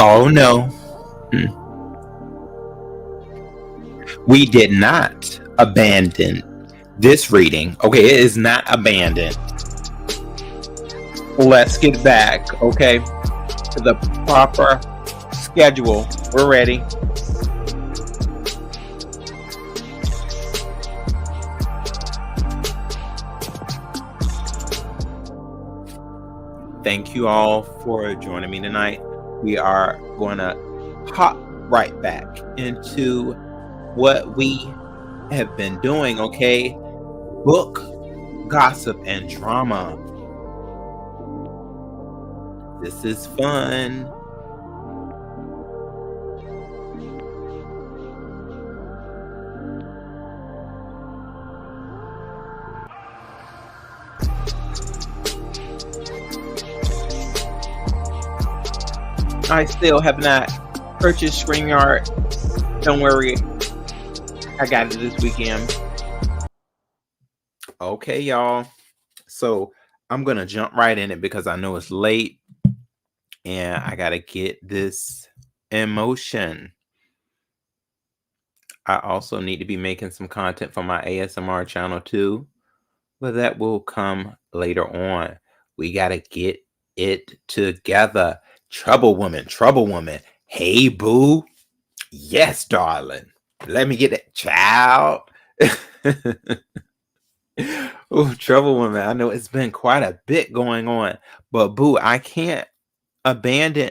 Oh no, we did not abandon this reading. Okay, it is not abandoned. Let's get back, okay, to the proper schedule. We're ready. Thank you all for joining me tonight. We are going to hop right back into what we have been doing, okay? Book, gossip, and drama. This is fun. I still have not purchased StreamYard. Don't worry, I got it this weekend. Okay, y'all. So I'm gonna jump right in it because I know it's late and I gotta get this in motion. I also need to be making some content for my ASMR channel too, but that will come later on. We gotta get it together. Trouble woman, trouble woman. Hey, boo. Yes, darling. Let me get it, child. Oh, trouble woman. I know it's been quite a bit going on, but boo, I can't abandon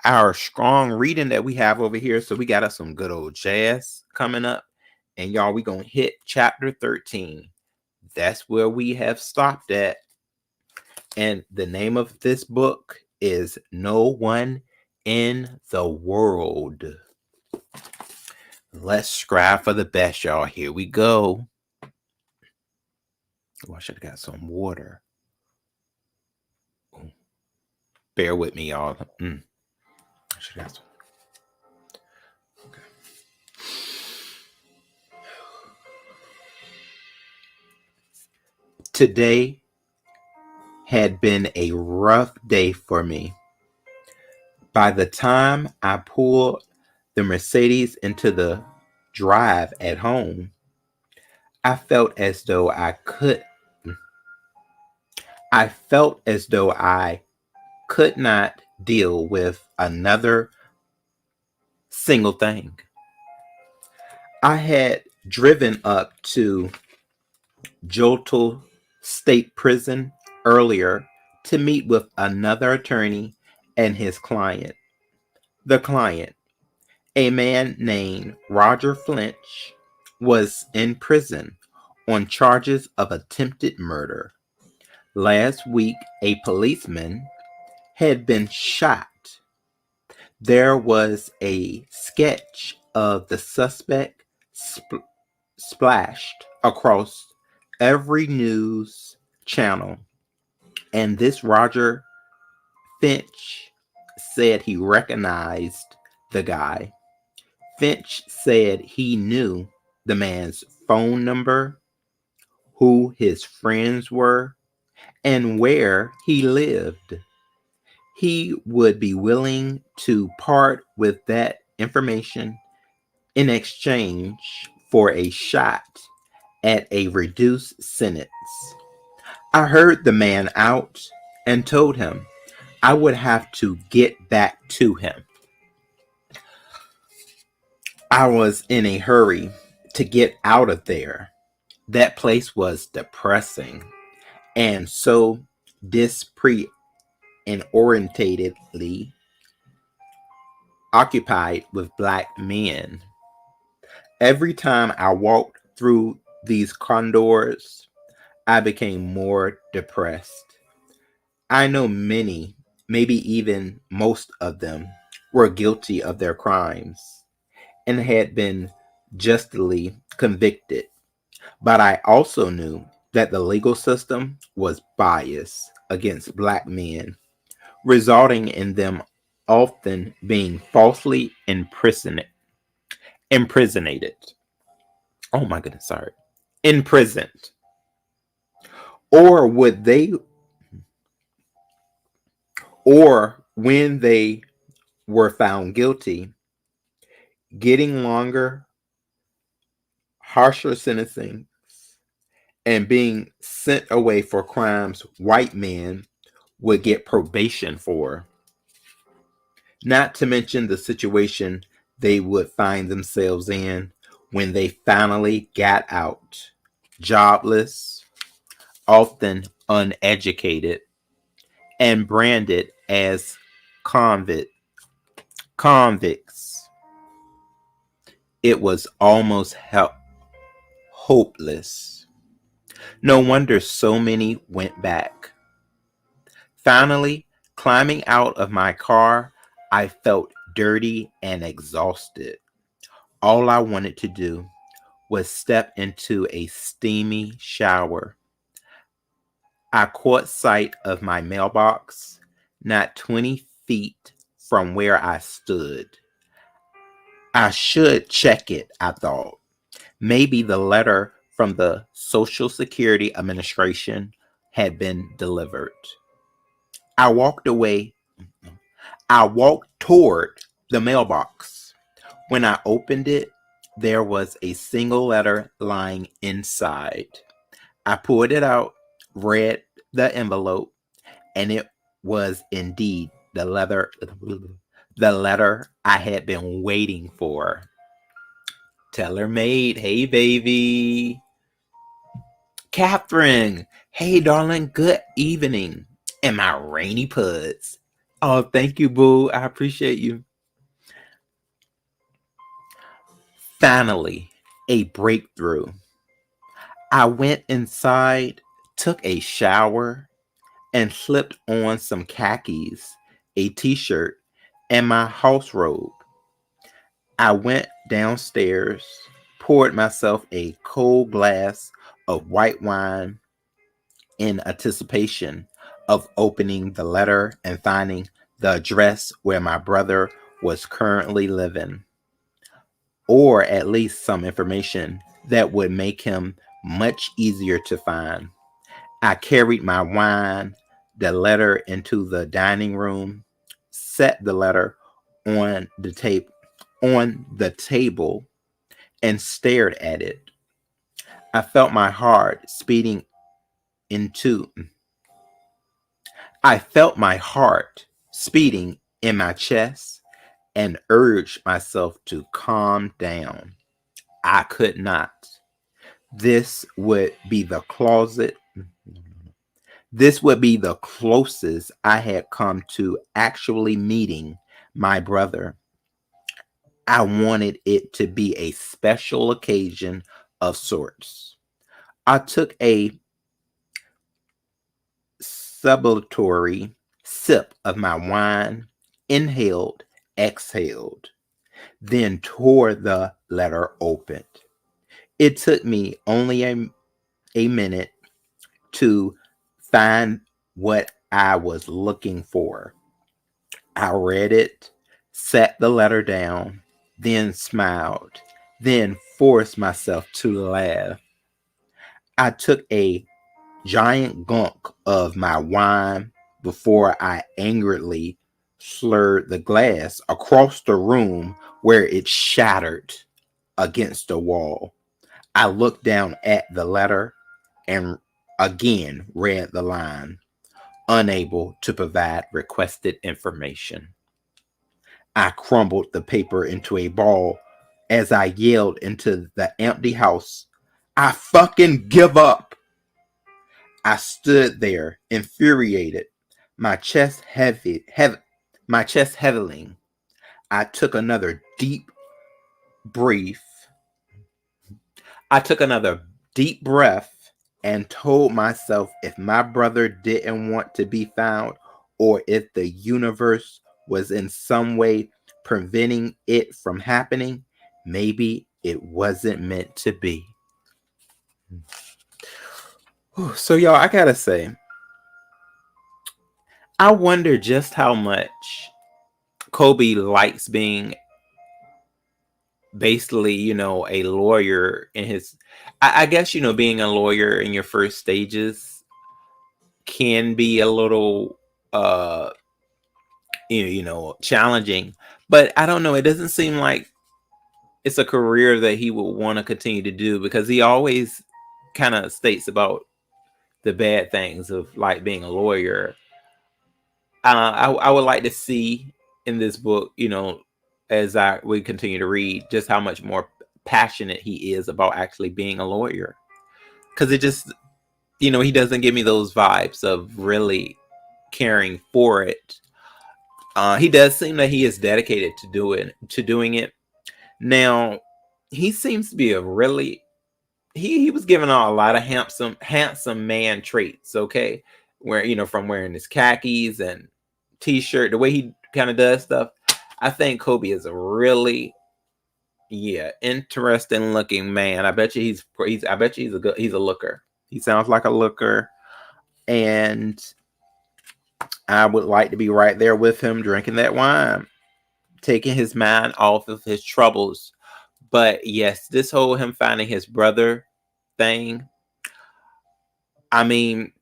our strong reading that we have over here. So we got us some good old jazz coming up. And y'all, we gonna hit chapter 13. That's where we have stopped at. And the name of this book is No One in the World. Let's strive for the best, y'all. Here we go. Oh, I should have got some water. Ooh. Bear with me, y'all. I should have got some. Okay. Today had been a rough day for me. By the time I pulled the Mercedes into the drive at home, I felt as though I could not deal with another single thing. I had driven up to Joltal State Prison earlier to meet with another attorney and his client. The client, a man named Roger Flinch, was in prison on charges of attempted murder. Last week, a policeman had been shot. There was a sketch of the suspect splashed across every news channel, and this Roger Finch said he recognized the guy. Finch said he knew the man's phone number, who his friends were, and where he lived. He would be willing to part with that information in exchange for a shot at a reduced sentence. I heard the man out and told him I would have to get back to him. I was in a hurry to get out of there. That place was depressing and so disorientatedly occupied with black men. Every time I walked through these corridors, I became more depressed. I know many, maybe even most of them, were guilty of their crimes and had been justly convicted. But I also knew that the legal system was biased against black men resulting in them often being falsely imprisoned. Oh my goodness, sorry. Imprisoned. Or would they, or when they were found guilty, getting longer, harsher sentencing, and being sent away for crimes white men would get probation for. Not to mention the situation they would find themselves in when they finally got out. Jobless, often uneducated, and branded as convicts. It was almost hopeless. No wonder so many went back. Finally, climbing out of my car, I felt dirty and exhausted. All I wanted to do was step into a steamy shower. I caught sight of my mailbox, not 20 feet from where I stood. I should check it, I thought. Maybe the letter from the Social Security Administration had been delivered. I walked away. I walked toward the mailbox. When I opened it, there was a single letter lying inside. I pulled it out, read the envelope, and it was indeed the letter I had been waiting for. Teller made, hey baby. Catherine, hey darling, good evening. And my rainy puds. Oh, thank you, boo. I appreciate you. Finally, a breakthrough. I went inside, took a shower, and slipped on some khakis, a t-shirt, and my house robe. I went downstairs, poured myself a cold glass of white wine in anticipation of opening the letter and finding the address where my brother was currently living, or at least some information that would make him much easier to find. I carried my wine, the letter into the dining room, set the letter on the table and stared at it. I felt my heart into I felt my heart speeding in my chest and urged myself to calm down. I could not. This would be the closet. This would be the closest I had come to actually meeting my brother. I wanted it to be a special occasion of sorts. I took a celebratory sip of my wine, inhaled, exhaled, then tore the letter open. It took me only a minute to find what I was looking for. I read it, set the letter down, then smiled, then forced myself to laugh. I took a giant gulp of my wine before I angrily slurred the glass across the room where it shattered against the wall. I looked down at the letter and again read the line, unable to provide requested information. I crumbled the paper into a ball as I yelled into the empty house, I fucking give up. I stood there, infuriated, my chest my chest heaving. I took another deep breath. I took another deep breath and told myself if my brother didn't want to be found, or if the universe was in some way preventing it from happening, maybe it wasn't meant to be. So, y'all, I gotta say, I wonder just how much Kobe likes being basically, a lawyer in his. I guess, being a lawyer in your first stages can be a little, uh, challenging. But I don't know. It doesn't seem like it's a career that he would want to continue to do because he always kind of states about the bad things of like being a lawyer. I would like to see in this book, as we continue to read, just how much more passionate he is about actually being a lawyer. Because it just, he doesn't give me those vibes of really caring for it. He does seem that he is dedicated to doing it. Now, he seems to be a really he was giving out a lot of handsome man traits. Okay, where from wearing his khakis and t-shirt, the way he kind of does stuff. I think Kobe is a really interesting looking man. I bet you he's I bet you he's a looker. He sounds like a looker, and I would like to be right there with him drinking that wine, taking his mind off of his troubles. But yes, this whole him finding his brother thing, I mean,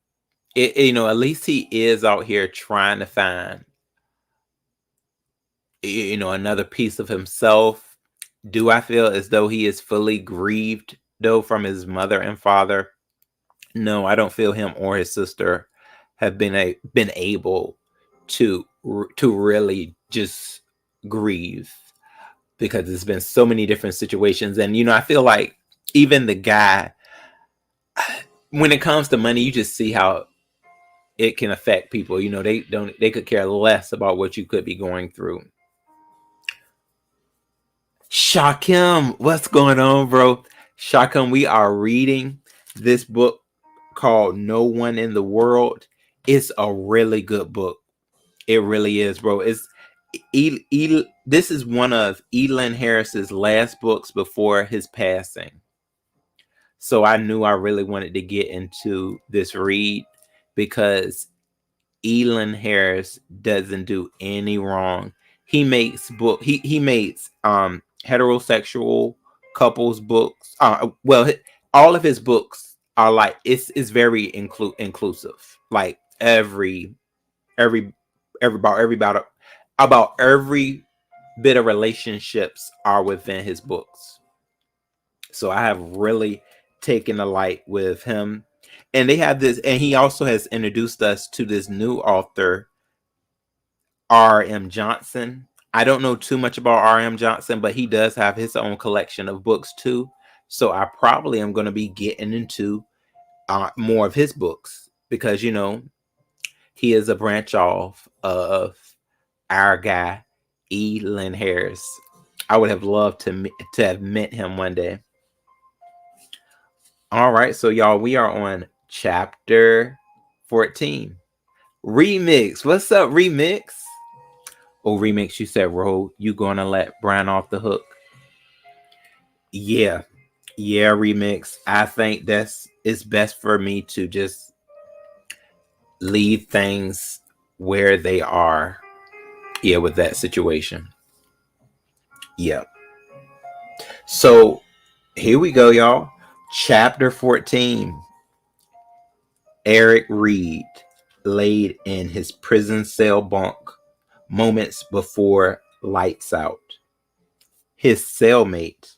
at least he is out here trying to find, another piece of himself. Do I feel as though he is fully grieved though from his mother and father? No, I don't feel him or his sister have been able to really just grieve, because there's been so many different situations. And I feel like even the guy, when it comes to money, you just see how it can affect people. They could care less about what you could be going through. Shakim, what's going on, bro? Shakim, we are reading this book called No One in the World. It's a really good book. It really is, bro. This is one of Elin Harris's last books before his passing. So I knew I really wanted to get into this read because Elin Harris doesn't do any wrong. He makes he makes heterosexual couples books. Well, all of his books are like it's very inclusive. Like every about every bit of relationships are within his books. So I have really taken a light with him. And they have this, and he also has introduced us to this new author, R.M. Johnson. I don't know too much about R.M. Johnson, but he does have his own collection of books too. So I probably am going to be getting into more of his books because, he is a branch off of our guy, Elin Harris. I would have loved to have met him one day. All right, so y'all, we are on chapter 14. Remix. What's up, Remix? Oh, Remix, you said, Ro, you gonna let Brian off the hook? Yeah. Yeah, Remix. I think it's best for me to just leave things where they are. Yeah, with that situation. Yeah. So here we go, y'all. Chapter 14. Eric Reed laid in his prison cell bunk moments before lights out. His cellmate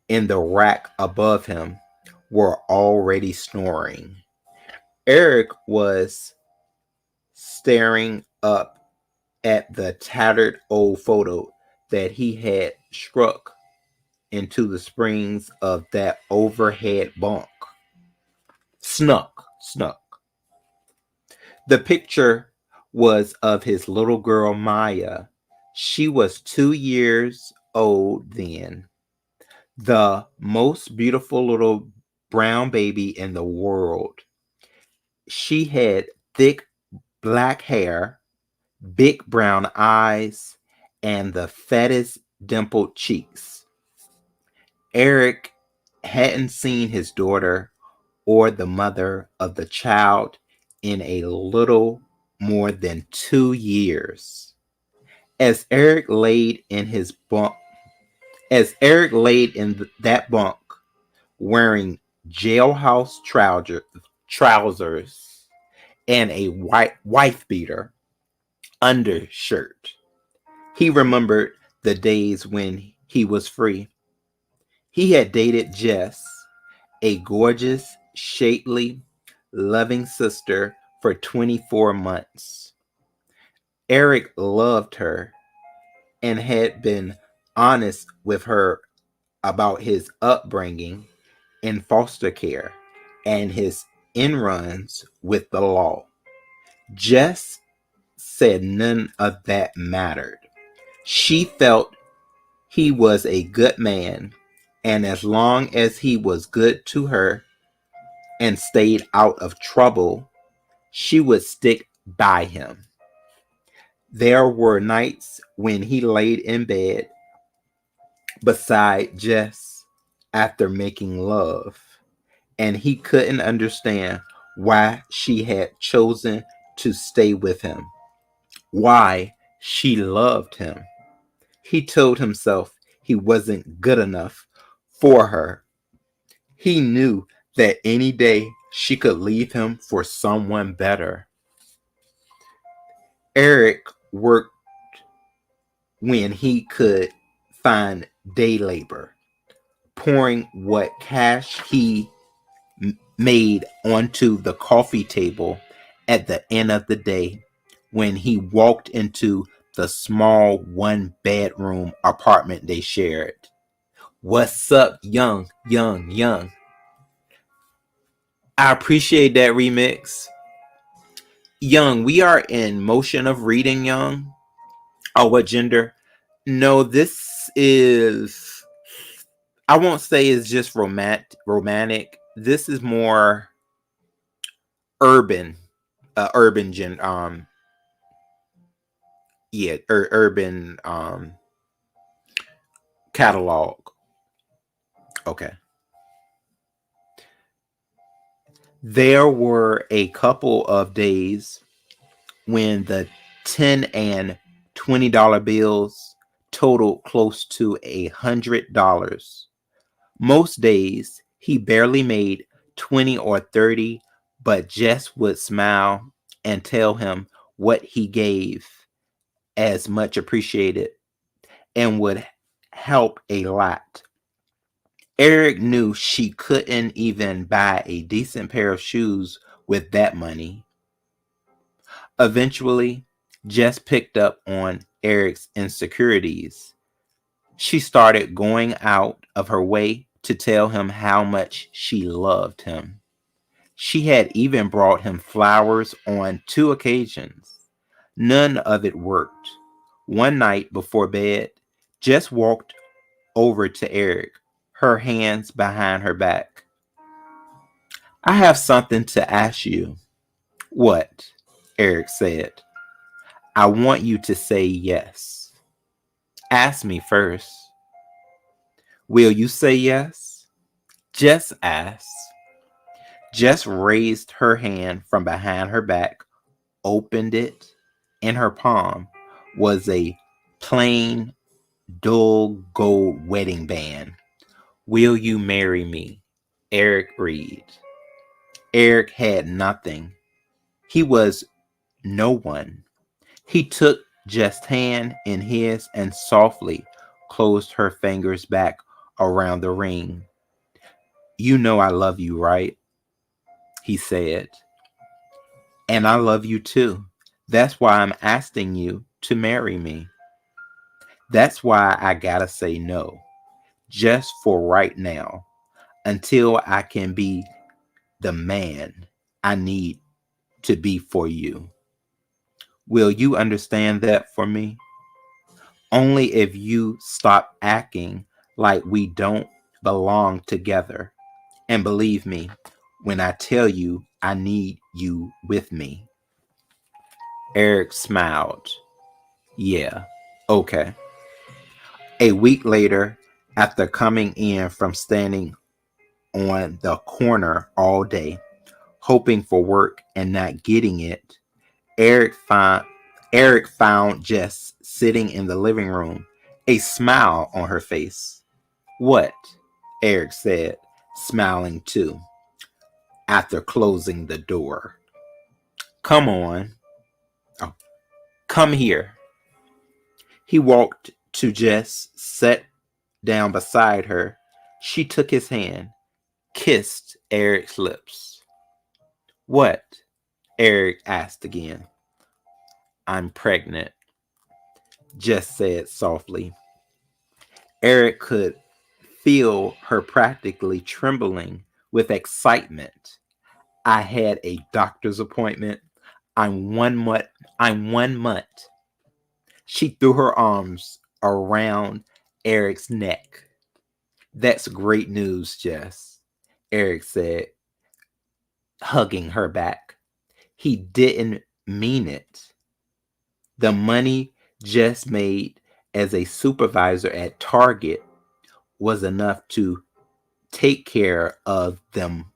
in the rack above him were already snoring. Eric was staring up at the tattered old photo that he had struck into the springs of that overhead bunk. Snuck. The picture was of his little girl Maya. She was 2 years old then. The most beautiful little brown baby in the world. She had thick black hair, big brown eyes, and the fattest dimpled cheeks. Eric hadn't seen his daughter or the mother of the child in a little more than 2 years. As Eric laid in his bunk, as Eric laid in that bunk, wearing jailhouse trousers and a white wife beater undershirt, he remembered the days when he was free. He had dated Jess, a gorgeous, shapely, loving sister, for 24 months. Eric loved her and had been honest with her about his upbringing in foster care and his inruns with the law. Jess said none of that mattered. She felt he was a good man, and as long as he was good to her and stayed out of trouble, she would stick by him. There were nights when he laid in bed beside Jess after making love, and he couldn't understand why she had chosen to stay with him, why she loved him. He told himself he wasn't good enough for her. He knew that any day she could leave him for someone better. Eric worked when he could find day labor, pouring what cash he made onto the coffee table at the end of the day when he walked into the small one bedroom apartment they shared. What's up, young, young, young? I appreciate that remix. Young, we are in motion of reading, young. Oh, what gender? No, this is, I won't say it's just romantic. This is more urban, urban gen, yeah, urban catalog. Okay. There were a couple of days when the $10 and $20 bills totaled close to $100. Most days he barely made 20 or 30, but Jess would smile and tell him what he gave as much appreciated and would help a lot. Eric knew she couldn't even buy a decent pair of shoes with that money. Eventually, Jess picked up on Eric's insecurities. She started going out of her way to tell him how much she loved him. She had even brought him flowers on 2 occasions. None of it worked. One night before bed, Jess walked over to Eric, her hands behind her back. I have something to ask you. What? Eric said. I want you to say yes. Ask me first. Will you say yes? Jess asked. Jess raised her hand from behind her back, opened it. In her palm was a plain, dull gold wedding band. Will you marry me? Eric read. Eric had nothing. He was no one. He took Jess' hand in his and softly closed her fingers back around the ring. You know I love you, right? He said. And I love you too. That's why I'm asking you to marry me. That's why I gotta say no. Just for right now. Until I can be the man I need to be for you. Will you understand that for me? Only if you stop acting like we don't belong together. And believe me when I tell you I need you with me. Eric smiled. Yeah, okay. A week later, after coming in from standing on the corner all day, hoping for work and not getting it, Eric found Eric found Jess sitting in the living room, a smile on her face. What? Eric said, smiling too, after closing the door. Come on. Oh, come here. He walked to Jess, sat down beside her. She took his hand, kissed Eric's lips. What? Eric asked again. I'm pregnant, Jess said softly. Eric could feel her practically trembling with excitement. I had a doctor's appointment. I'm 1 month. I'm 1 month. She threw her arms around Eric's neck. That's great news, Jess, Eric said, hugging her back. He didn't mean it. The money Jess made as a supervisor at Target was enough to take care of them,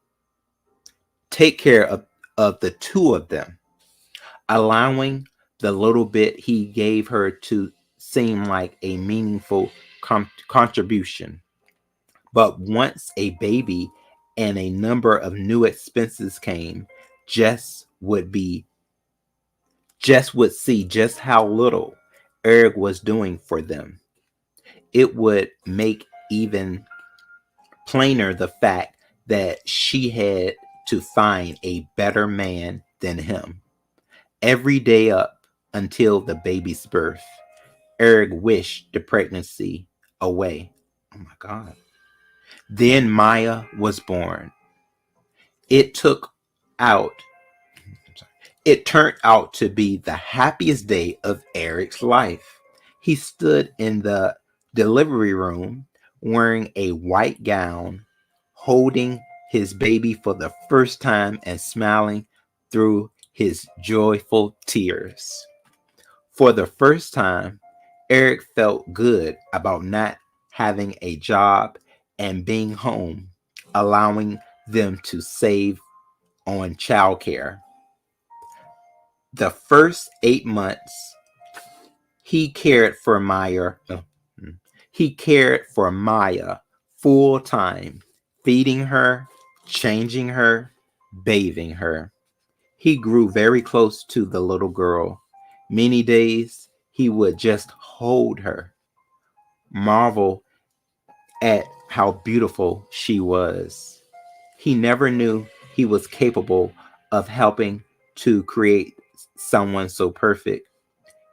take care of the two of them, allowing the little bit he gave her to seem like a meaningful contribution. But once a baby and a number of new expenses came, Jess would be Jess would see just how little Eric was doing for them. It would make even plainer the fact that she had to find a better man than him. Every day up until the baby's birth, Eric wished the pregnancy away. Oh my God. Then Maya was born. It took out It turned out to be the happiest day of Eric's life. He stood in the delivery room wearing a white gown, holding his baby for the first time and smiling through his joyful tears. For the first time, Eric felt good about not having a job and being home, allowing them to save on childcare. The first 8 months, he cared for Maya. He cared for Maya full time, feeding her, changing her, bathing her. He grew very close to the little girl. Many days he would just hold her, marvel at how beautiful she was. He never knew he was capable of helping to create someone so perfect.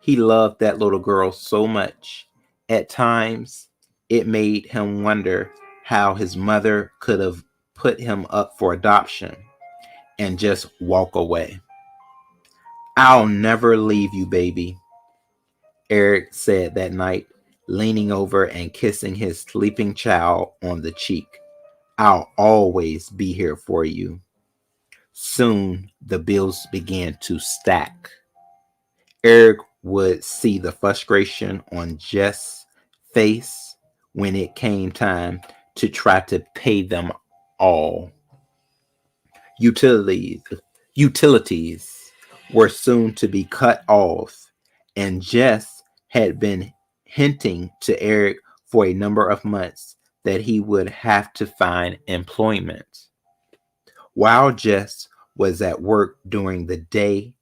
He loved that little girl so much. At times, it made him wonder how his mother could have put him up for adoption and just walk away. I'll never leave you, baby, Eric said that night, leaning over and kissing his sleeping child on the cheek. I'll always be here for you. Soon the bills began to stack. Eric would see the frustration on Jess' face when it came time to try to pay them all. Utilities, utilities were soon to be cut off, and Jess had been hinting to Eric for a number of months that he would have to find employment. While Jess was at work during the day,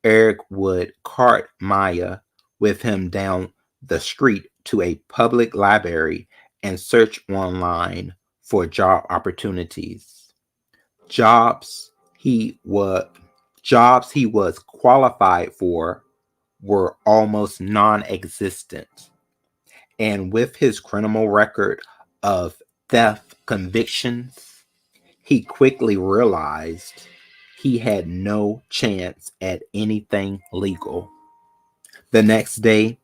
Eric would cart Maya with him down the street to a public library and search online for job opportunities. Jobs he was Jobs he was qualified for were almost non-existent. And with his criminal record of theft convictions, he quickly realized he had no chance at anything legal. The next day,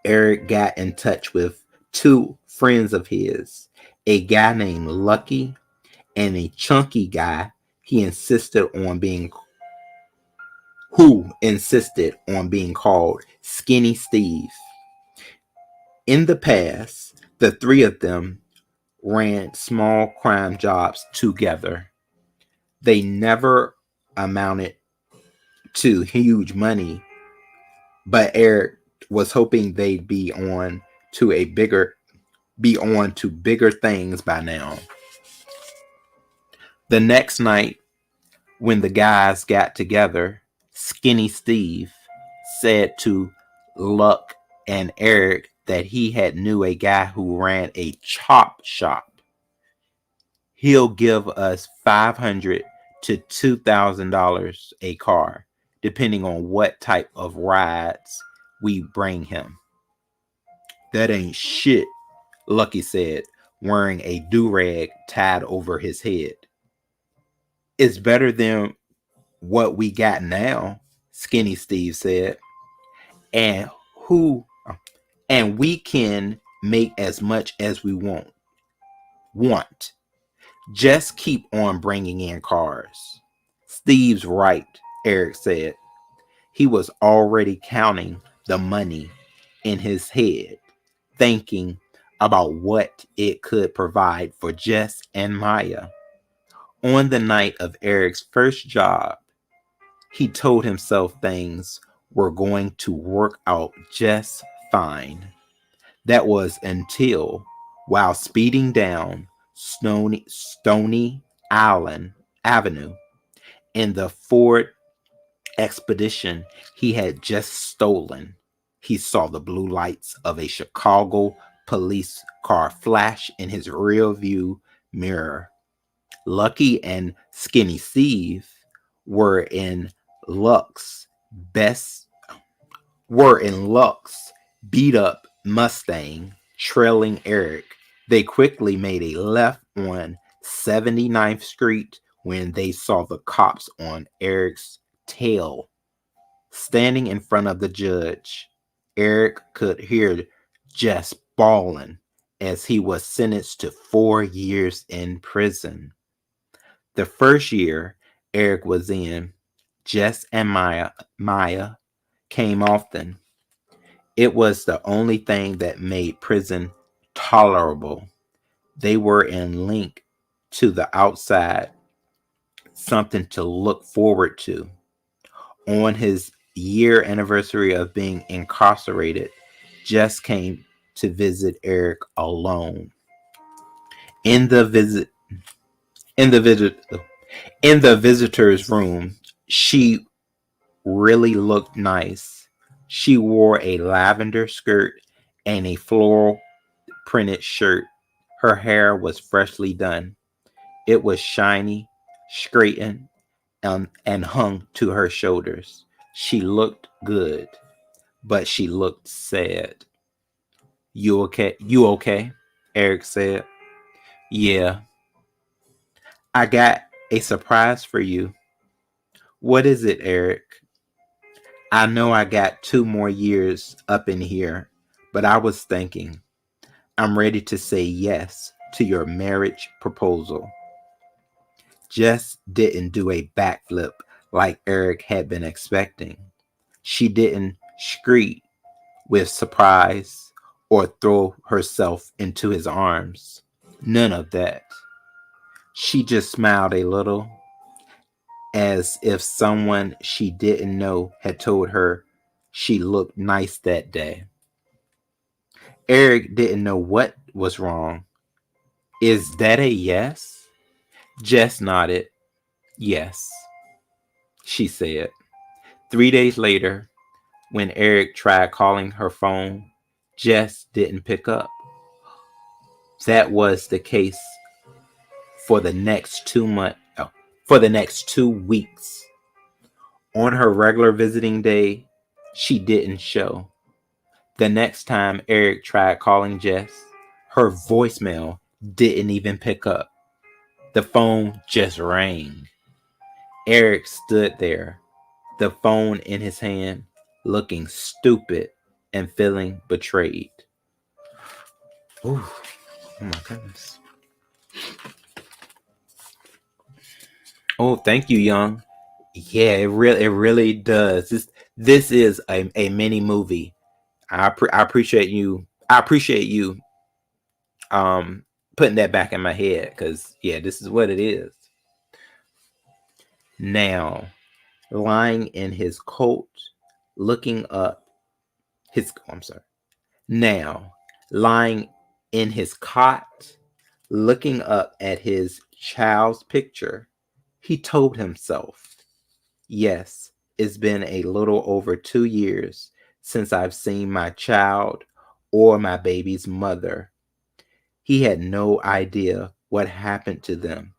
Eric got in touch with two friends of his, a guy named Lucky and a chunky guy he insisted on being who insisted on being called Skinny Steve. In the past, the three of them ran small crime jobs together. They never amounted to huge money, but Eric was hoping they'd to a bigger be on to bigger things by now. The next night, when the guys got together, Skinny Steve said to Luck and Eric that he had knew a guy who ran a chop shop. He'll give us $500 to $2,000 a car, depending on what type of rides we bring him. That ain't shit, Lucky said, wearing a do-rag tied over his head. It's better than what we got now, Skinny Steve said. And who and we can make as much as we want. Just keep on bringing in cars. Steve's right, Eric said. He was already counting the money in his head, thinking about what it could provide for Jess and Maya. On the night of Eric's first job, he told himself things were going to work out just fine. That was until, while speeding down Stony Island Avenue in the Ford Expedition he had just stolen, he saw the blue lights of a Chicago police car flash in his rear view mirror. Lucky and Skinny Steve were in Luck's best were in Luck's beat up Mustang trailing Eric. They quickly made a left on 79th Street when they saw the cops on Eric's tail. Standing in front of the judge, Eric could hear Jess bawling as he was sentenced to 4 years in prison. The first year Eric was in, Jess and Maya came often. It was the only thing that made prison tolerable. They were in link to the outside, something to look forward to. On his year anniversary of being incarcerated, Jess came to visit Eric alone. In the visit in the visit in the visitor's room, she really looked nice. She wore a lavender skirt and a floral printed shirt. Her hair was freshly done. It was shiny, straightened, and hung to her shoulders. She looked good, but she looked sad. You okay? You okay? Eric said. Yeah. I got a surprise for you. What is it, Eric? I know I got 2 more years up in here, but I was thinking, I'm ready to say yes to your marriage proposal. Jess didn't do a backflip like Eric had been expecting. She didn't scream with surprise or throw herself into his arms. None of that. She just smiled a little, as if someone she didn't know had told her she looked nice that day. Eric didn't know what was wrong. Is that a yes? Jess nodded. Yes, she said. 3 days later, when Eric tried calling her phone, Jess didn't pick up. That was the case for the next 2 months. For the next 2 weeks. On her regular visiting day, she didn't show. The next time Eric tried calling Jess, her voicemail didn't even pick up. The phone just rang. Eric stood there, the phone in his hand, looking stupid and feeling betrayed. Ooh, oh my goodness. Oh, thank you, Young. Yeah, it really does. This is a mini movie. I appreciate you. I appreciate you putting that back in my head, because yeah, this is what it is. Now, lying in his coat, looking up his, I'm sorry, now lying in his cot, looking up at his child's picture, he told himself, yes, it's been a little over 2 years since I've seen my child or my baby's mother. He had no idea what happened to them.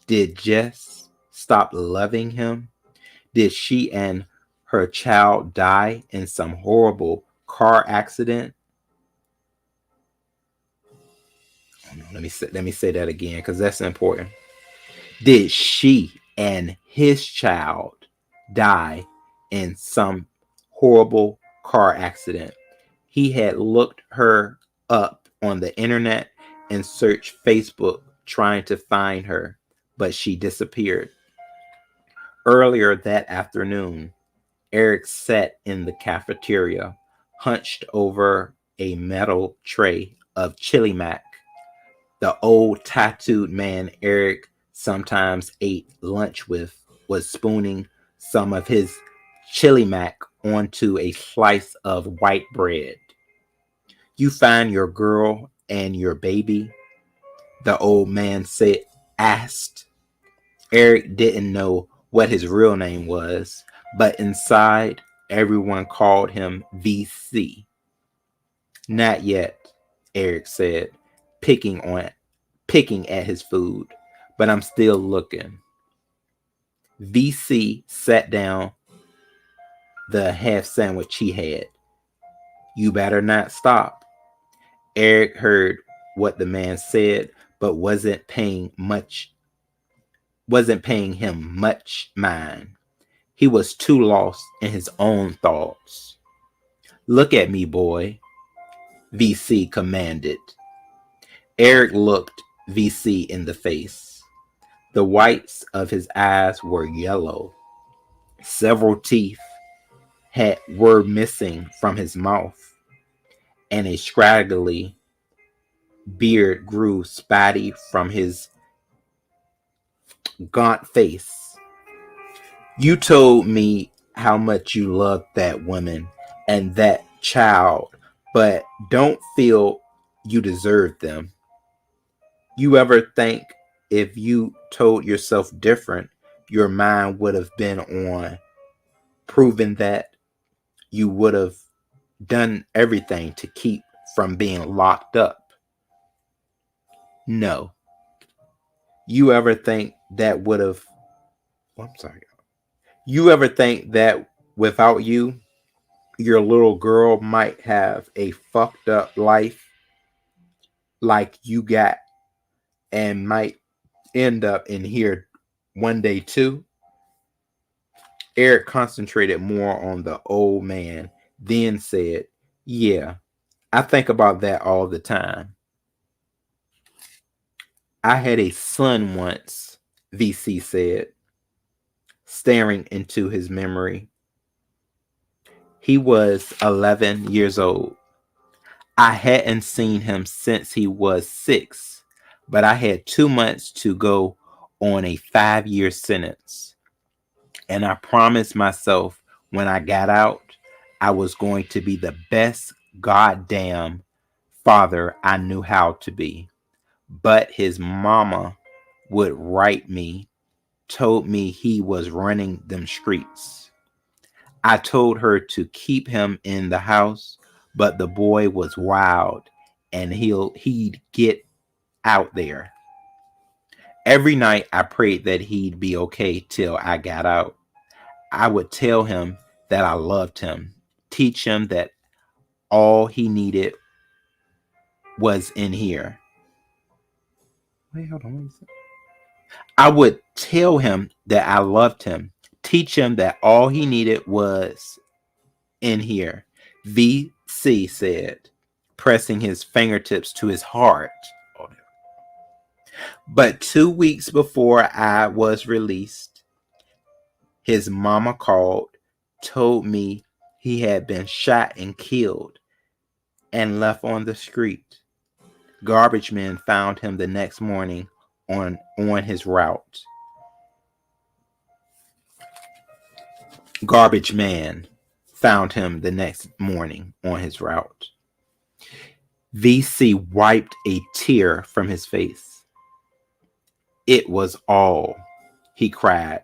Did Jess stop loving him? Did she and her child die in some horrible car accident? Oh, no, let me say that again because that's important. Did she and his child die in some horrible car accident? He had looked her up on the internet and searched Facebook trying to find her, but she disappeared. Earlier that afternoon, Eric sat in the cafeteria, hunched over a metal tray of chili mac. The old tattooed man Eric sometimes ate lunch with was spooning some of his chili mac onto a slice of white bread. You find your girl and your baby? The old man asked. Eric didn't know what his real name was, but inside, everyone called him VC. Not yet, Eric said, picking on picking at his food, but I'm still looking. VC sat down the half sandwich he had. You better not stop. Eric heard what the man said, but wasn't paying him much mind. He was too lost in his own thoughts. Look at me, boy, VC commanded. Eric looked VC in the face. The whites of his eyes were yellow. Several teeth were missing from his mouth, and a scraggly beard grew spotty from his gaunt face. You told me how much you loved that woman and that child, but don't feel you deserve them. You ever think if you told yourself different, your mind would have been on proving that you would have done everything to keep from being locked up? No. You ever think that would have, I'm sorry. You ever think that without you, your little girl might have a fucked up life like you got and might end up in here one day too? Eric concentrated more on the old man, then said, yeah, I think about that all the time. I had a son once, VC said, staring into his memory. He was 11 years old. I hadn't seen him since he was 6, but I had 2 months to go on a 5-year sentence. And I promised myself when I got out, I was going to be the best goddamn father I knew how to be. But his mama would write me, told me he was running them streets. I told her to keep him in the house, but the boy was wild and he'd get out there. Every night I prayed that he'd be okay till I got out. I would tell him that I loved him, teach him that all he needed was in here. Wait, hold on. I would tell him that I loved him, teach him that all he needed was in here, VC said, pressing his fingertips to his heart. But 2 weeks before I was released, his mama called, told me he had been shot and killed and left on the street. Garbage men found him the next morning on his route. Garbage man found him the next morning on his route. VC wiped a tear from his face. It was all, he cried.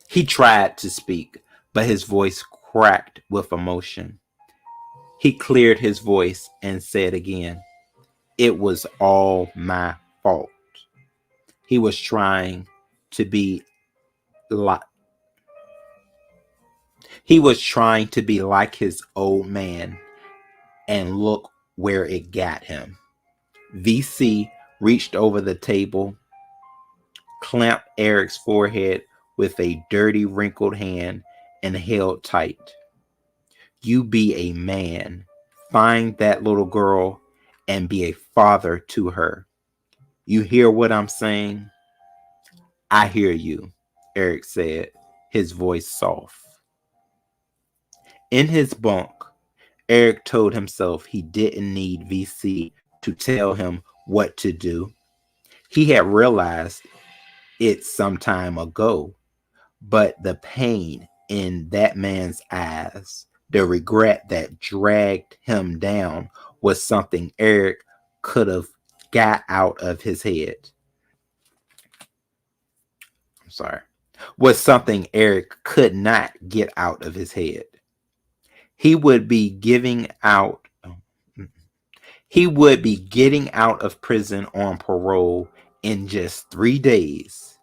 He tried to speak, but his voice cracked with emotion. He cleared his voice and said again, it was all my fault. He was trying to be like his old man, and look where it got him. VC reached over the table, clamped Eric's forehead with a dirty, wrinkled hand, and held tight. You be a man. Find that little girl and be a father to her. You hear what I'm saying? I hear you, Eric said, his voice soft. In his bunk, Eric told himself he didn't need VC to tell him what to do. He had realized it some time ago, but the pain in that man's eyes, the regret that dragged him down, was something Eric could have got out of his head. Was something Eric could not get out of his head. He would be getting out of prison on parole in just 3 days.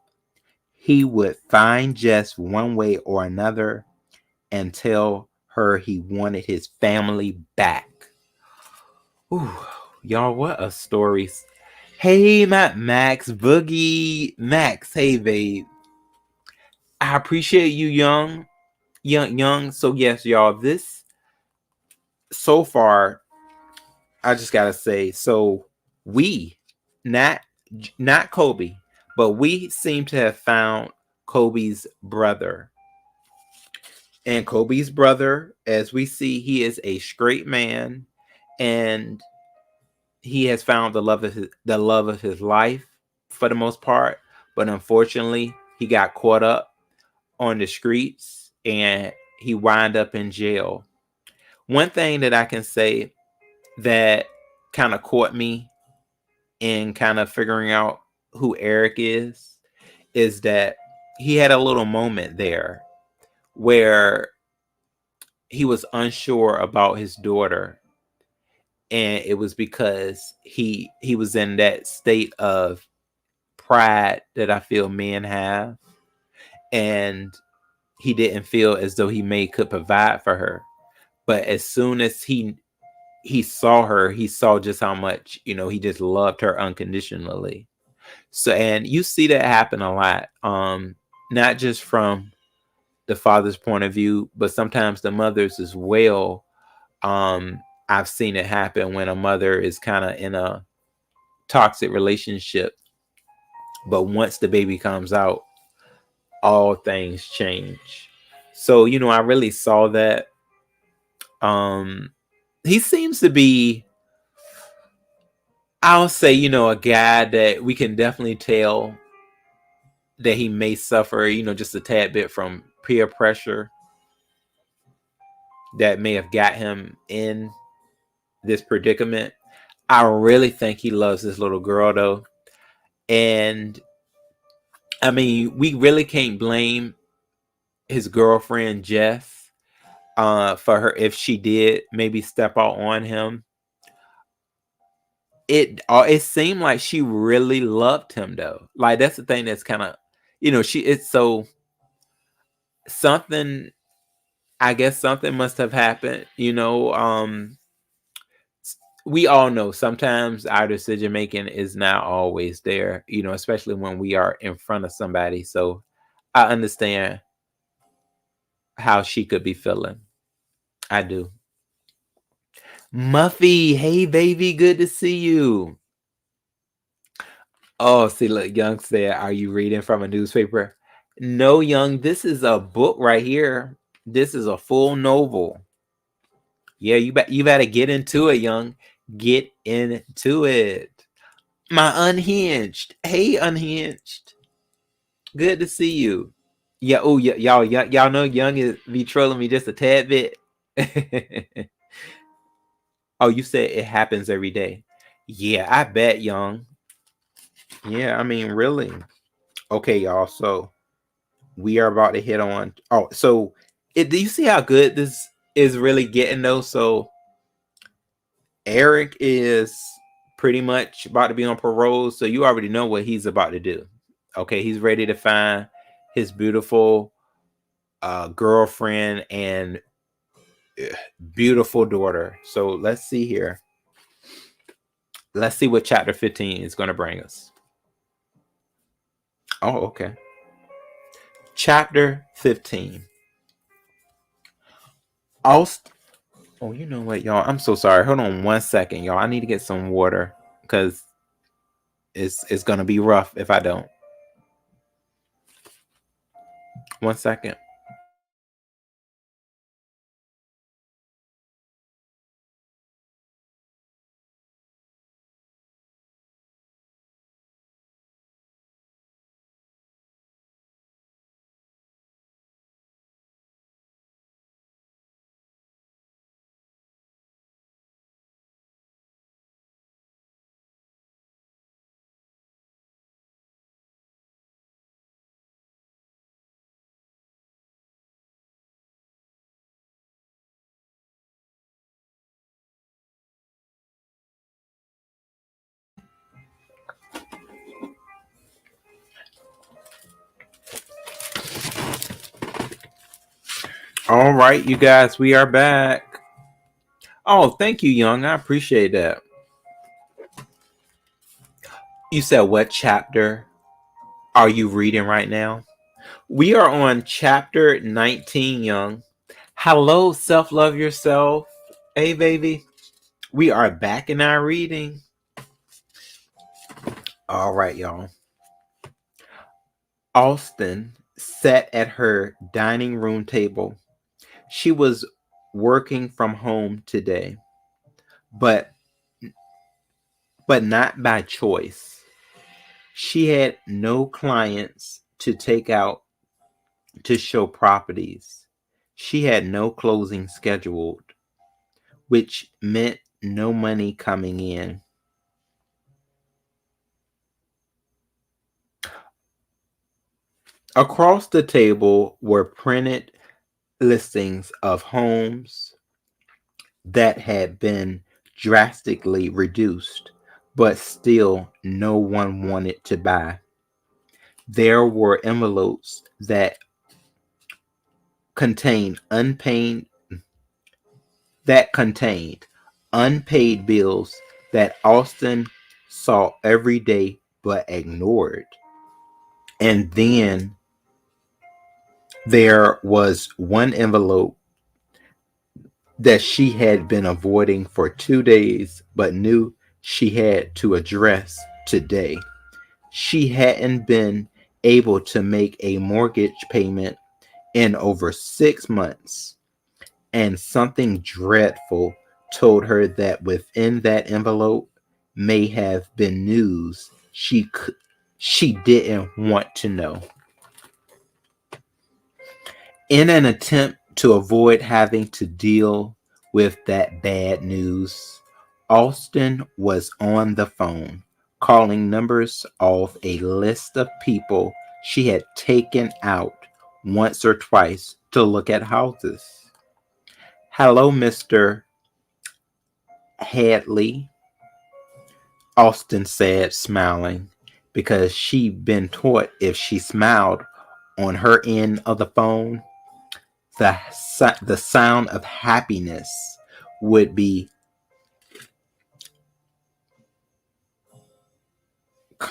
He would find Jess one way or another and tell her he wanted his family back. Ooh, y'all, what a story. Hey, Max, Boogie, Max, hey, babe. I appreciate you, young. So yes, y'all, this so far, I just gotta say, so we, not Kobe, but we seem to have found Kobe's brother. And Kobe's brother, as we see, he is a straight man, and he has found the love of his life for the most part. But unfortunately, he got caught up on the streets and he wound up in jail. One thing that I can say that kind of caught me in kind of figuring out who Eric is that he had a little moment there where he was unsure about his daughter, and it was because he was in that state of pride that I feel men have, and he didn't feel as though he could provide for her. But as soon as he saw her, he saw just how much, he just loved her unconditionally. So, and you see that happen a lot, not just from the father's point of view, but sometimes the mothers as well. I've seen it happen when a mother is kind of in a toxic relationship, but once the baby comes out, all things change. So, I really saw that. He seems to be, I'll say, a guy that we can definitely tell that he may suffer, just a tad bit from peer pressure that may have got him in this predicament. I really think he loves this little girl, though. And I mean, we really can't blame his girlfriend, Jess, for her if she did maybe step out on him. It seemed like she really loved him, though. Like, that's the thing that's kind of, it's so something, I guess something must have happened, we all know sometimes our decision making is not always there, especially when we are in front of somebody. So I understand how she could be feeling. I do. Muffy, hey baby, good to see you. Oh, see, look, Young said, are you reading from a newspaper? No, Young, this is a book right here. This is a full novel. Yeah, you better get into it, Young. Get into it. My Unhinged. Hey, Unhinged. Good to see you. Yeah, oh yeah, y'all know Young is be trolling me just a tad bit. Oh, you said it happens every day. Yeah, I bet, Young. Yeah, I mean, really. Okay, y'all. So we are about to hit on. Oh, so do you see how good this is really getting though? So Eric is pretty much about to be on parole, so you already know what he's about to do. Okay, he's ready to find his beautiful girlfriend and beautiful daughter. So let's see here. Let's see what chapter 15 is going to bring us. Oh, okay. Chapter 15. Aust- oh, you know what, y'all? I'm so sorry. Hold on 1 second, y'all. I need to get some water because it's going to be rough if I don't. 1 second. All right, you guys, we are back. Oh, thank you, Young. I appreciate that. You said what chapter are you reading right now? We are on chapter 19, Young. Hello, self love yourself. Hey, baby. We are back in our reading. All right, y'all. Austin sat at her dining room table. She was working from home today, but not by choice. She had no clients to take out to show properties. She had no closing scheduled, which meant no money coming in. Across the table were printed listings of homes that had been drastically reduced, but still no one wanted to buy. There were envelopes contained unpaid that contained unpaid bills that Austin saw every day but ignored. And then there was one envelope that she had been avoiding for 2 days but knew she had to address today. She hadn't been able to make a mortgage payment in over 6 months, and something dreadful told her that within that envelope may have been news she didn't want to know. In an attempt to avoid having to deal with that bad news, Austin was on the phone, calling numbers off a list of people she had taken out once or twice to look at houses. Hello, Mr. Hadley, Austin said, smiling, because she'd been taught if she smiled on her end of the phone, the sound of happiness would be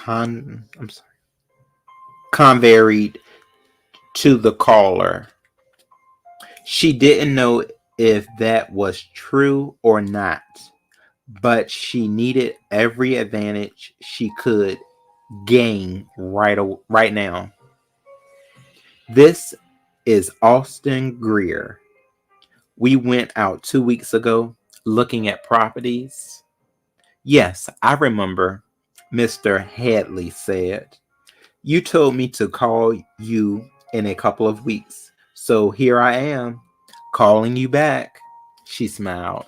I'm sorry, conveyed to the caller. She didn't know if that was true or not, but she needed every advantage she could gain right now. This is Austin Greer. We went out 2 weeks ago looking at properties. Yes, I remember, Mr. Hadley said. You told me to call you in a couple of weeks. So here I am, calling you back. She smiled.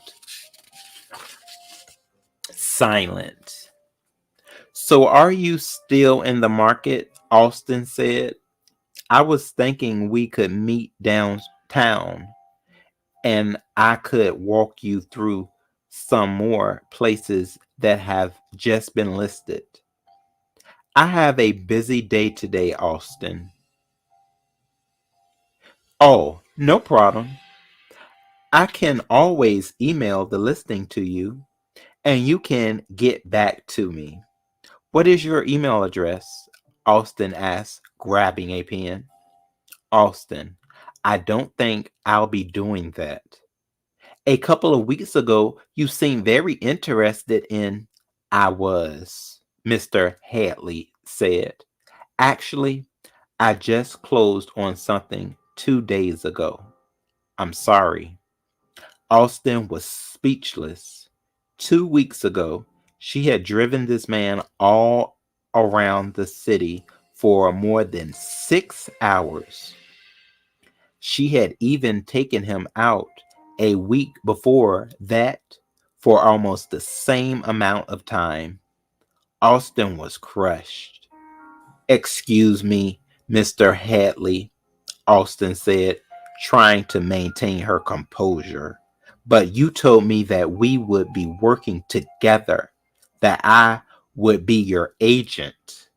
Silent. So are you still in the market? Austin said. I was thinking we could meet downtown and I could walk you through some more places that have just been listed. I have a busy day today, Austin. Oh, no problem. I can always email the listing to you and you can get back to me. What is your email address? Austin asked, grabbing a pen. Austin, I don't think I'll be doing that. A couple of weeks ago, you seemed very interested in. I was, Mr. Hadley said. Actually, I just closed on something 2 days ago. I'm sorry. Austin was speechless. 2 weeks ago, she had driven this man all around the city for more than 6 hours. She had even taken him out a week before that for almost the same amount of time. Austin was crushed. Excuse me, Mr. Hadley, Austin said, trying to maintain her composure. But you told me that we would be working together, that I would be your agent.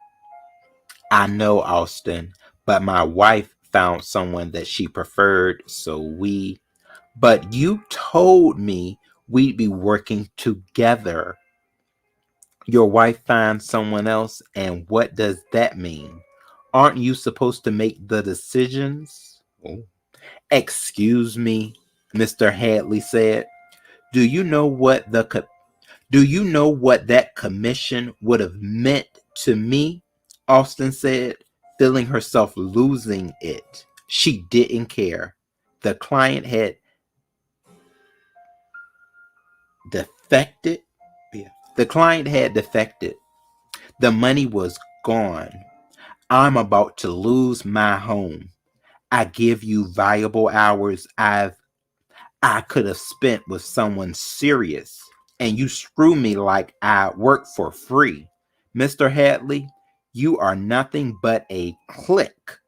I know, Austin, but my wife found someone that she preferred, so we. But you told me we'd be working together. Your wife finds someone else, and what does that mean? Aren't you supposed to make the decisions? Oh. Excuse me, Mr. Hadley said. Do you know what do you know what that commission would have meant to me? Austin said, feeling herself losing it. She didn't care. The client had defected. Yeah. The client had defected. The money was gone. I'm about to lose my home. I give you valuable hours I could have spent with someone serious, and you screw me like I work for free. Mr. Hadley, you are nothing but a click.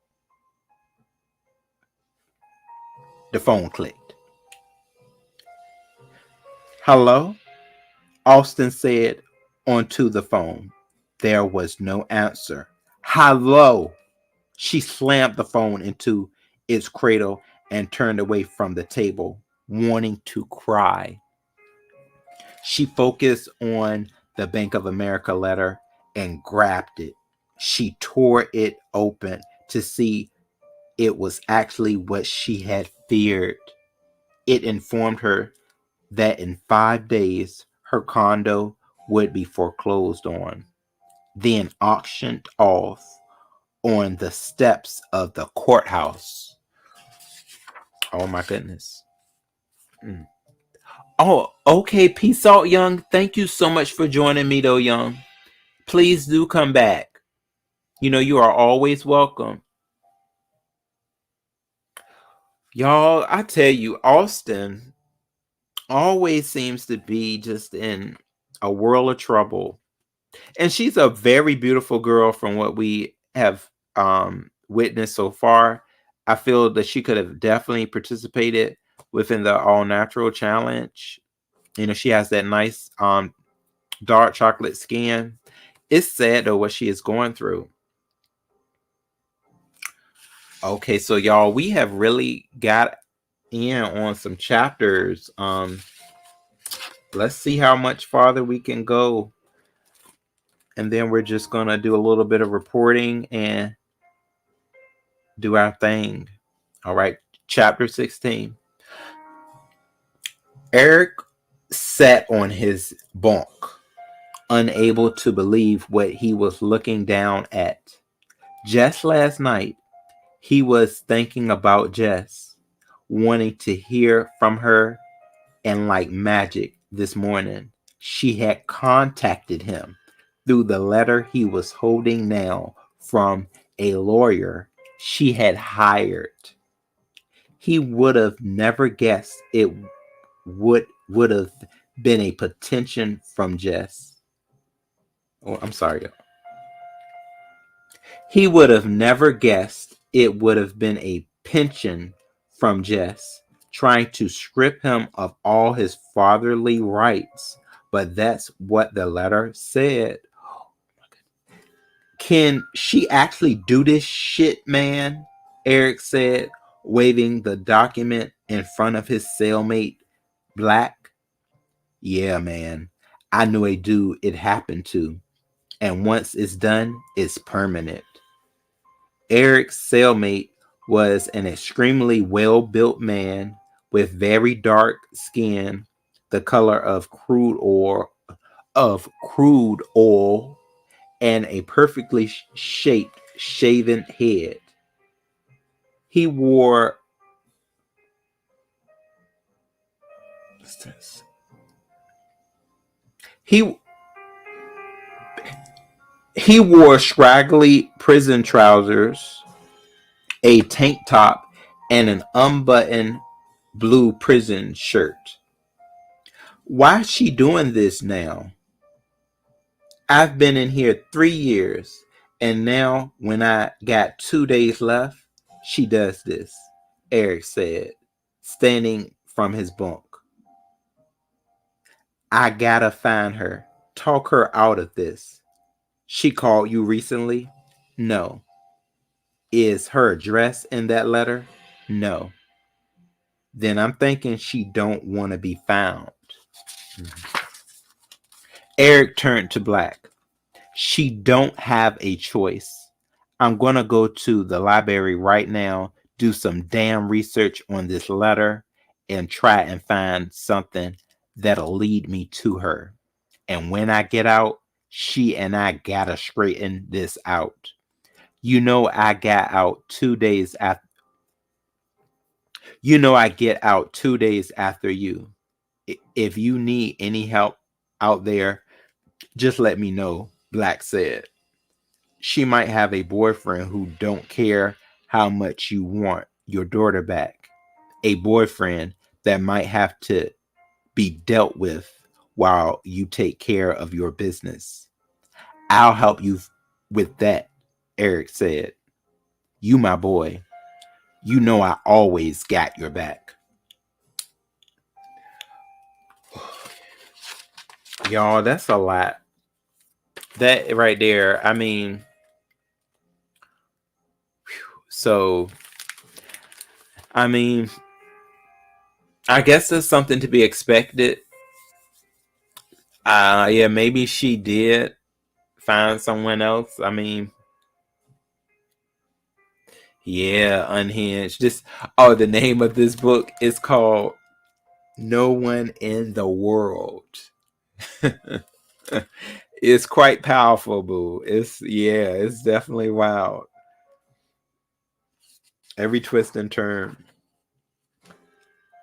The phone clicked. Hello? Austin said onto the phone. There was no answer. Hello? She slammed the phone into its cradle and turned away from the table, wanting to cry. She focused on the Bank of America letter and grabbed it. She tore it open to see it was actually what she had feared. It informed her that in 5 days, her condo would be foreclosed on, then auctioned off on the steps of the courthouse. Oh my goodness. Mm. Oh, okay. Peace out, Young. Thank you so much for joining me, though, Young. Please do come back. You know, you are always welcome. Y'all, I tell you, Austin always seems to be just in a world of trouble. And she's a very beautiful girl from what we have witnessed so far. I feel that she could have definitely participated within the all natural challenge. You know, she has that nice dark chocolate skin. It's sad though what she is going through. Okay, so y'all, we have really got in on some chapters. Let's see how much farther we can go. And then we're just gonna do a little bit of reporting and do our thing. All right, chapter 16. Eric sat on his bunk, unable to believe what he was looking down at. Just last night, he was thinking about Jess, wanting to hear from her, and like magic this morning, she had contacted him through the letter he was holding now from a lawyer she had hired. He would have never guessed it would have been a petition from Jess. Oh, I'm sorry. He would have never guessed it would have been a pension from Jess, trying to strip him of all his fatherly rights. But that's what the letter said. Can she actually do this shit, man? Eric said, waving the document in front of his cellmate, Black. Yeah, man. I knew a dude it happened to. And once it's done, it's permanent. Eric's cellmate was an extremely well-built man with very dark skin, the color of crude oil, and a perfectly shaped shaven head. He wore he he wore scraggly prison trousers, a tank top, and an unbuttoned blue prison shirt. Why is she doing this now? I've been in here 3 years, and now when I got 2 days left, she does this, Eric said, standing from his bunk. I gotta find her, talk her out of this. She called you recently? No. Is her address in that letter? No. Then I'm thinking she don't want to be found. Eric turned to Black. She don't have a choice. I'm going to go to the library right now, do some damn research on this letter, and try and find something that'll lead me to her. And when I get out, she and I gotta straighten this out. You know I got out 2 days after. You know I get out 2 days after you. If you need any help out there, just let me know, Black said. She might have a boyfriend who don't care how much you want your daughter back. A boyfriend that might have to be dealt with while you take care of your business. I'll help you with that, Eric said. You my boy. You know I always got your back. Y'all, that's a lot. That right there, I mean, so, I mean, I guess there's something to be expected. Yeah, maybe she did find someone else. I mean, yeah, unhinged. The name of this book is called No One in the World. It's quite powerful, boo. It's definitely wild. Every twist and turn.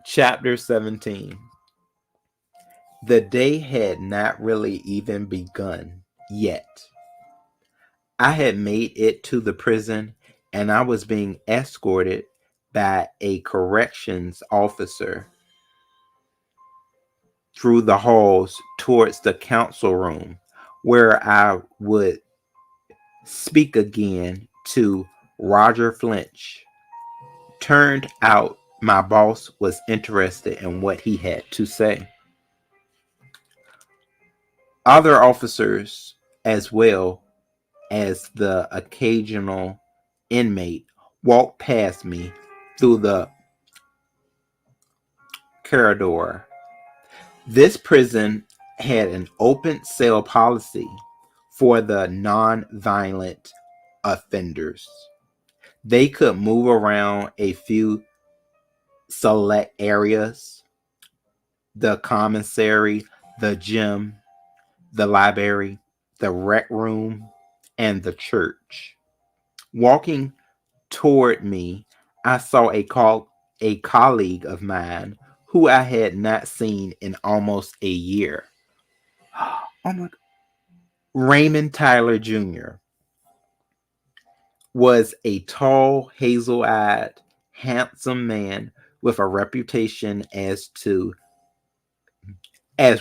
Chapter 17. The day had not really even begun yet. I had made it to the prison and I was being escorted by a corrections officer through the halls towards the council room where I would speak again to Roger Flinch. Turned out my boss was interested in what he had to say. Other officers, as well as the occasional inmate, walked past me through the corridor. This prison had an open cell policy for the non-violent offenders. They could move around a few select areas: the commissary, the gym, the library, the rec room, and the church. Walking toward me, I saw a colleague of mine who I had not seen in almost a year. Oh my, Raymond Tyler Jr. was a tall, hazel-eyed, handsome man with a reputation as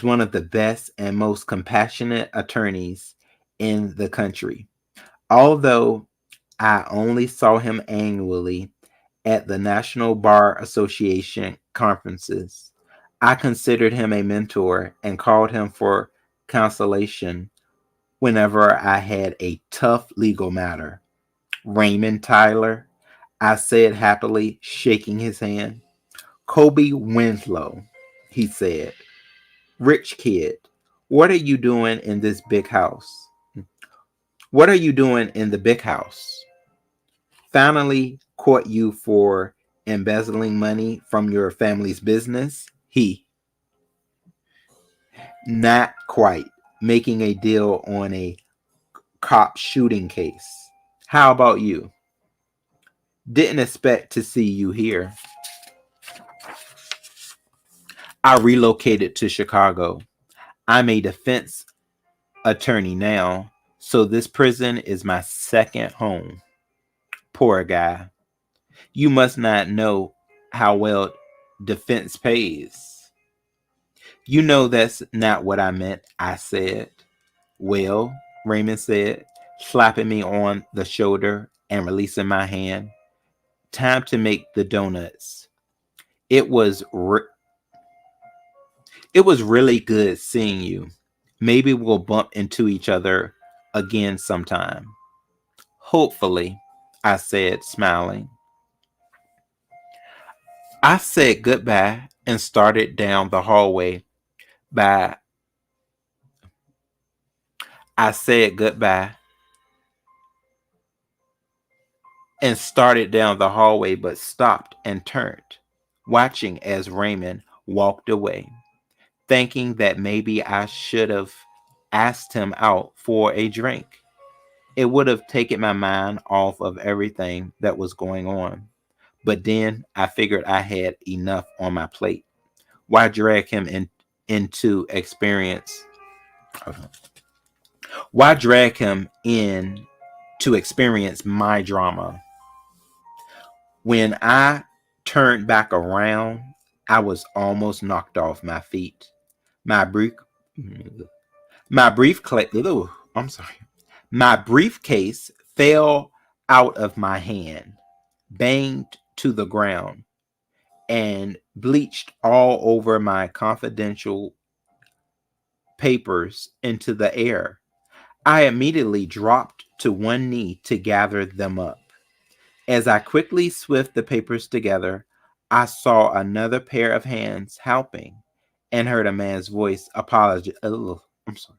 one of the best and most compassionate attorneys in the country. Although I only saw him annually at the National Bar Association conferences, I considered him a mentor and called him for consolation whenever I had a tough legal matter. Raymond Tyler, I said happily, shaking his hand. Kobe Winslow, he said. Rich kid, what are you doing in this big house? What are you doing in the big house? Finally caught you for embezzling money from your family's business? He, not quite, making a deal on a cop shooting case. How about you? Didn't expect to see you here. I relocated to Chicago. I'm a defense attorney now, so this prison is my second home. Poor guy. You must not know how well defense pays. You know that's not what I meant, I said. Well, Raymond said, slapping me on the shoulder and releasing my hand. Time to make the donuts. It was it was really good seeing you. Maybe we'll bump into each other again sometime. Hopefully, I said, smiling. I said goodbye and started down the hallway by I said goodbye and started down the hallway but stopped and turned, watching as Raymond walked away, thinking that maybe I should have asked him out for a drink. It would have taken my mind off of everything that was going on. But then I figured I had enough on my plate. Why drag him into experience? Why drag him in to experience my drama? When I turned back around, I was almost knocked off my feet. My brief, my brief, I'm sorry. My briefcase fell out of my hand, banged to the ground, and bleached all over my confidential papers into the air. I immediately dropped to one knee to gather them up. As I quickly swift the papers together, I saw another pair of hands helping and heard a man's voice apologize. I'm sorry.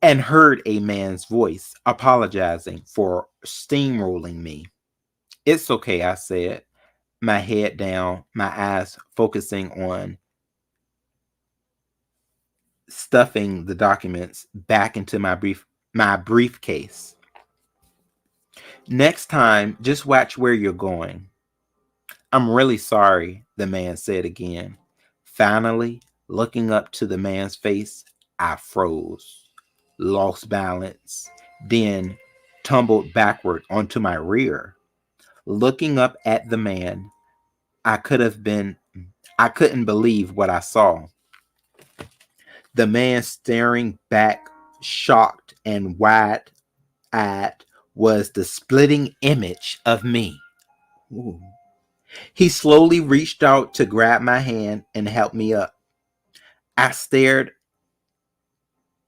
And heard a man's voice apologizing for steamrolling me. It's okay, I said, my head down, my eyes focusing on stuffing the documents back into my briefcase. Next time, just watch where you're going. I'm really sorry, the man said again. Finally, looking up to the man's face, I froze, lost balance, then tumbled backward onto my rear. Looking up at the man, I couldn't believe what I saw. The man staring back, shocked and wide-eyed, was the splitting image of me. Ooh. He slowly reached out to grab my hand and help me up. I stared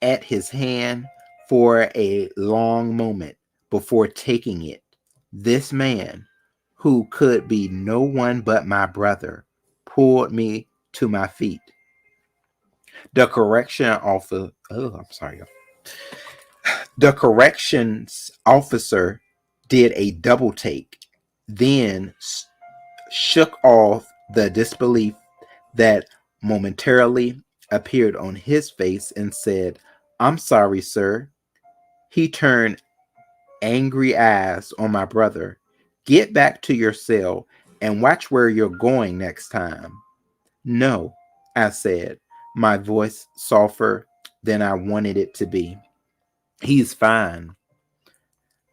at his hand for a long moment before taking it. This man, who could be no one but my brother, pulled me to my feet. The correction officer, I'm sorry. The corrections officer did a double take, then shook off the disbelief that momentarily appeared on his face and said, I'm sorry, sir. He turned angry eyes on my brother. Get back to your cell and watch where you're going next time. No, I said, my voice softer than I wanted it to be. He's fine.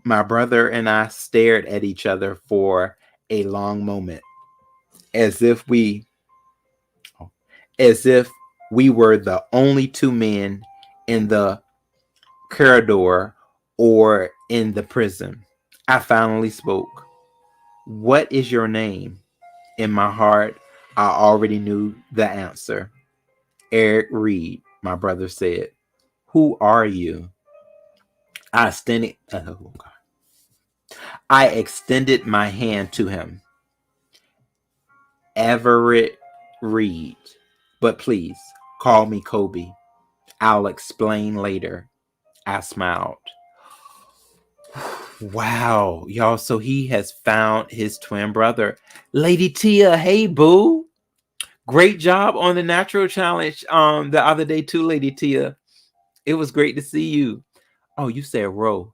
My brother and I stared at each other for a long moment, as if we as if we were the only two men in the corridor or in the prison. I finally spoke. What is your name? In my heart, I already knew the answer. Eric Reed, my brother said. Who are you? I extended, oh God. I extended my hand to him. Everett Reed. But please, call me Kobe. I'll explain later. I smiled. Wow, y'all. So he has found his twin brother. Lady Tia, hey boo. Great job on the natural challenge the other day too, Lady Tia. It was great to see you. Oh, you said Ro.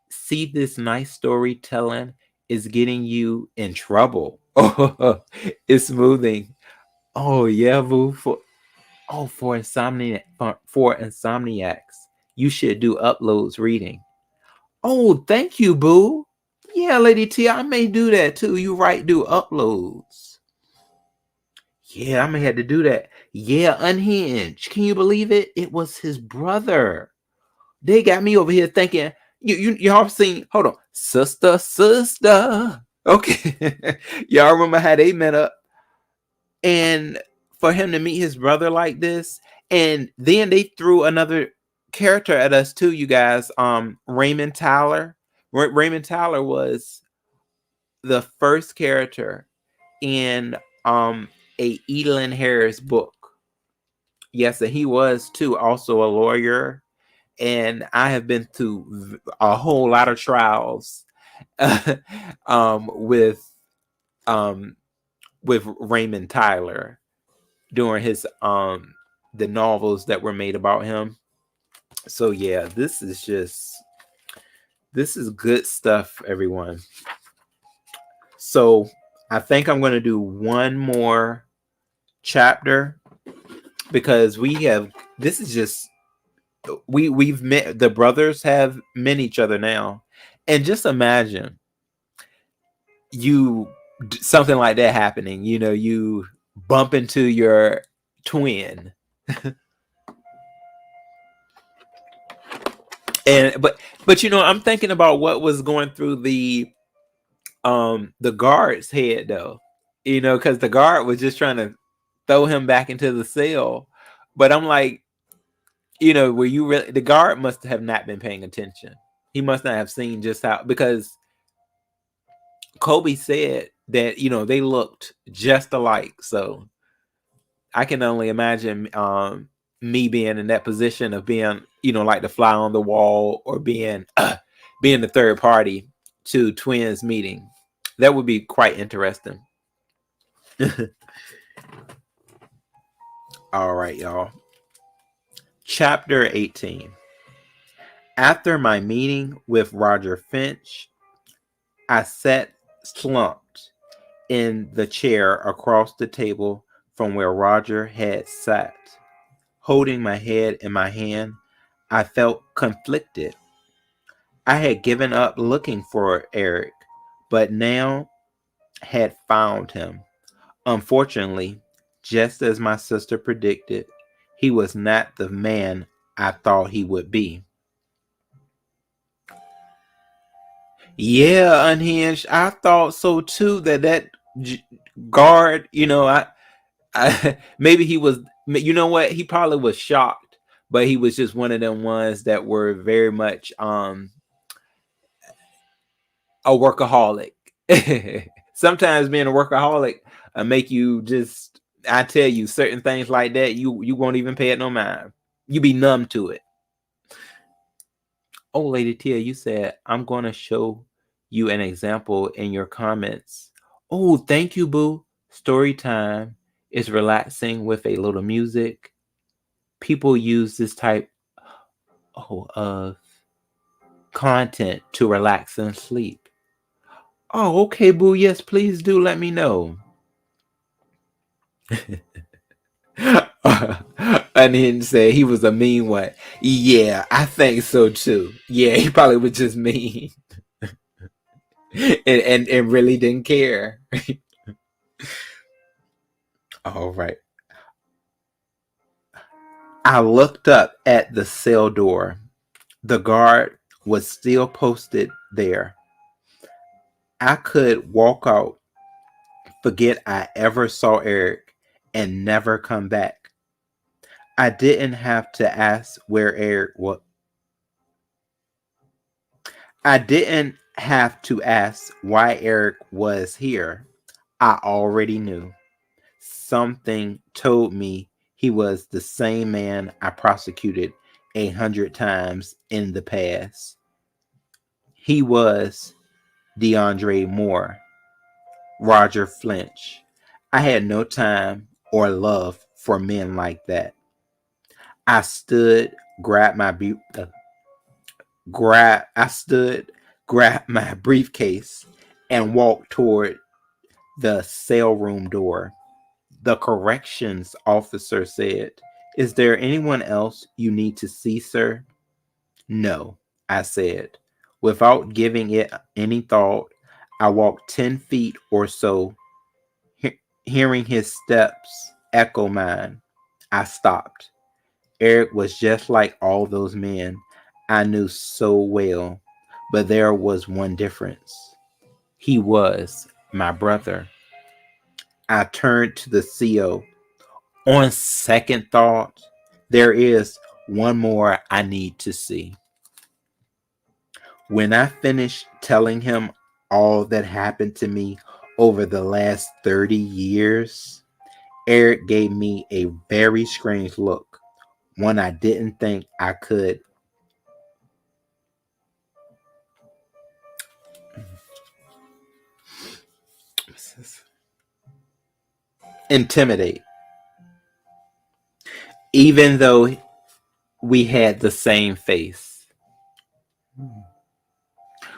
See, this nice storytelling is getting you in trouble. Oh, it's smoothing. Oh yeah, boo. For insomniacs, you should do uploads reading. Oh, thank you, boo. Yeah, Lady T, I may do that too. You right, do uploads. Yeah, I may have to do that. Yeah, Unhinged. Can you believe it? It was his brother. They got me over here thinking, y'all seen, hold on, sister. Okay. Y'all remember how they met up? And for him to meet his brother like this, and then they threw another character at us too, you guys. Raymond Tyler. Raymond Tyler was the first character in a Edelyn Harris book. Yes, and he was too also a lawyer. And I have been through a whole lot of trials with Raymond Tyler during his the novels that were made about him. So yeah, this is good stuff, everyone. So I think I'm going to do one more chapter because this is just we've met, the brothers have met each other now, and just imagine you something like that happening. You bump into your twin, and but I'm thinking about what was going through the guard's head though, because the guard was just trying to throw him back into the cell, but I'm like, were you really, the guard must have not been paying attention. He must not have seen just how, because Kobe said that they looked just alike. So I can only imagine me being in that position of being like the fly on the wall, or being being the third party to twins meeting. That would be quite interesting. All right, y'all. Chapter 18. After my meeting with Roger Finch, I sat slumped in the chair across the table from where Roger had sat. Holding my head in my hand, I felt conflicted. I had given up looking for Eric, but now had found him. Unfortunately, just as my sister predicted, he was not the man I thought he would be. Yeah, Unhinged. I thought so too. That guard, maybe he was. You know what? He probably was shocked, but he was just one of them ones that were very much a workaholic. Sometimes being a workaholic make you just. I tell you, certain things like that, you won't even pay it no mind. You be numb to it. Oh, Lady Tia, you said I'm gonna show you an example in your comments. Oh, thank you, boo. Story time is relaxing with a little music. People use this type of content to relax and sleep. Oh, okay, boo. Yes, please do let me know. Onion said he was a mean one. Yeah, I think so too. Yeah, he probably was just mean and really didn't care. All right. I looked up at the cell door. The guard was still posted there. I could walk out, forget I ever saw Eric, and never come back. I didn't have to ask where Eric was. I didn't have to ask why Eric was here. I already knew. Something told me he was the same man I prosecuted 100 times in the past. He was DeAndre Moore, Roger Flinch. I had no time or love for men like that. I stood, grabbed my I stood, grabbed my briefcase, and walked toward the cell room door. The corrections officer said, "Is there anyone else you need to see, sir?" "No," I said. Without giving it any thought, I walked 10 feet or so, hearing his steps echo mine. I stopped. Eric was just like all those men I knew so well, but there was one difference. He was my brother. I turned to the CO. On second thought, there is one more I need to see. When I finished telling him all that happened to me over the last 30 years, Eric gave me a very strange look, one I didn't think I could intimidate, even though we had the same face.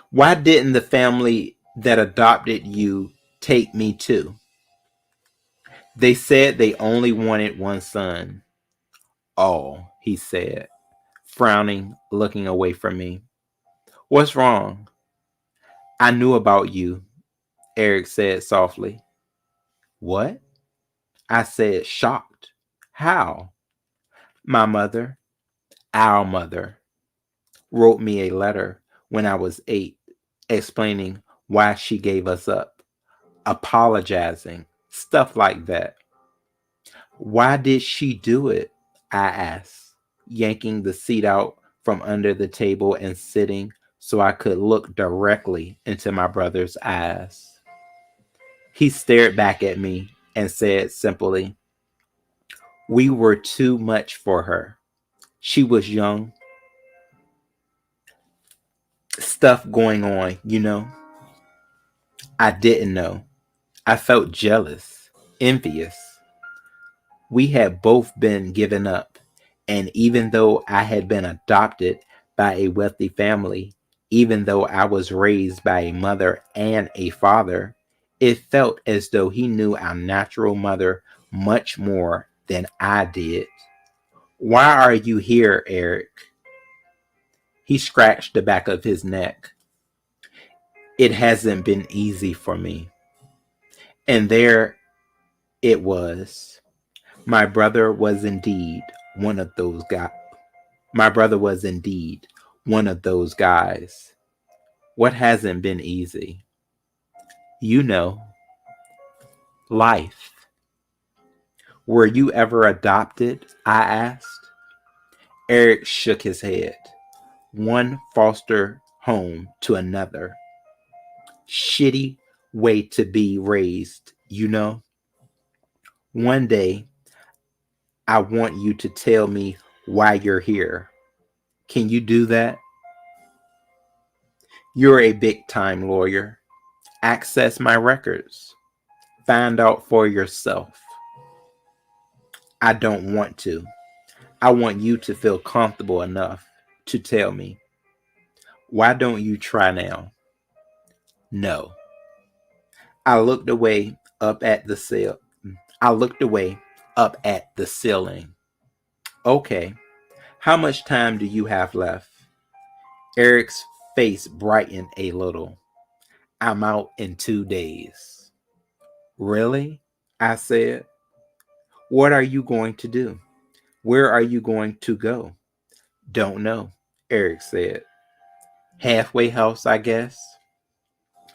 Why didn't the family that adopted you take me too? They said they only wanted one son. Oh, he said, frowning, looking away from me. What's wrong? I knew about you, Eric said softly. What? I said, shocked. How? My mother, our mother, wrote me a letter when I was 8, explaining why she gave us up, apologizing, stuff like that. Why did she do it? I asked, yanking the seat out from under the table and sitting so I could look directly into my brother's eyes. He stared back at me and said simply, "We were too much for her. She was young, stuff going on, you know." I didn't know. I felt jealous, envious. We had both been given up, and even though I had been adopted by a wealthy family, even though I was raised by a mother and a father, it felt as though he knew our natural mother much more than I did. Why are you here, Eric? He scratched the back of his neck. It hasn't been easy for me. And there it was. My brother was indeed one of those guys. My brother was indeed one of those guys. What hasn't been easy? You know, life. Were you ever adopted? I asked. Eric shook his head. One foster home to another. Shitty way to be raised, you know? One day, I want you to tell me why you're here. Can you do that? You're a big time lawyer. Access my records. Find out for yourself. I don't want to. I want you to feel comfortable enough to tell me. Why don't you try now? No. I looked away up at the ceiling. I looked away up at the ceiling. Okay, how much time do you have left? Eric's face brightened a little. I'm out in 2 days. Really? I said. What are you going to do? Where are you going to go? Don't know, Eric said. Halfway house, I guess.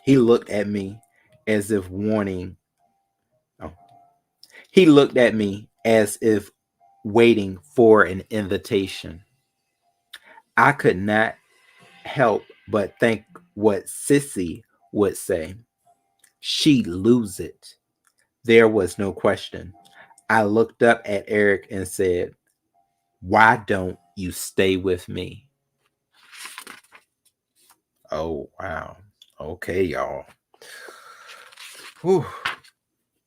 He looked at me as if warning. Oh, he looked at me as if waiting for an invitation. I could not help but think what Sissy would say. She'd lose it. There was no question. I looked up at Eric and said, why don't you stay with me? Oh, wow. Okay, y'all. Whew.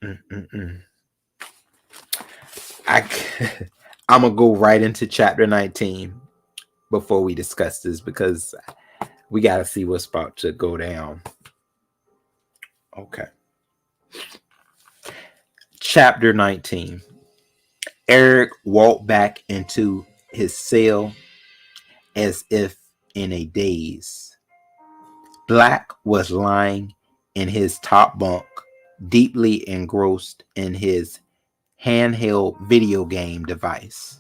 Mm-mm-mm. I, I'm going to go right into chapter 19 before we discuss this because we got to see what's about to go down. Okay. Chapter 19. Eric walked back into his cell as if in a daze. Black was lying in his top bunk, deeply engrossed in his handheld video game device.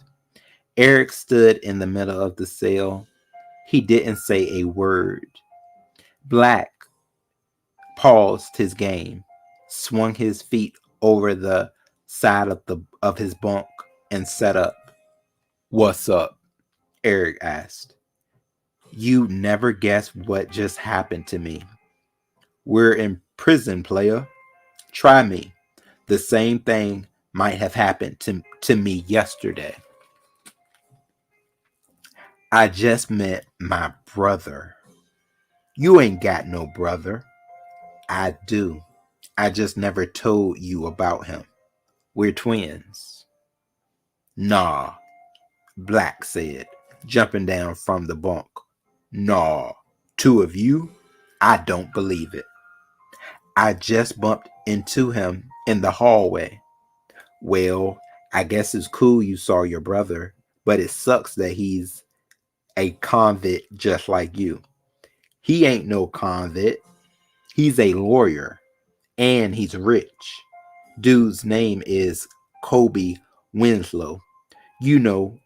Eric stood in the middle of the cell. He didn't say a word. Black paused his game, swung his feet over the side of his bunk, and sat up. What's up? Eric asked. You never guess what just happened to me. We're in prison, player. Try me. The same thing might have happened to me yesterday. I just met my brother. You ain't got no brother. I do. I just never told you about him. We're twins. Nah, Black said, jumping down from the bunk. Nah, two of you? I don't believe it. I just bumped into him in the hallway. Well, I guess it's cool you saw your brother, but it sucks that he's a convict just like you. He ain't no convict. He's a lawyer and he's rich. Dude's name is Kobe Winslow. You know,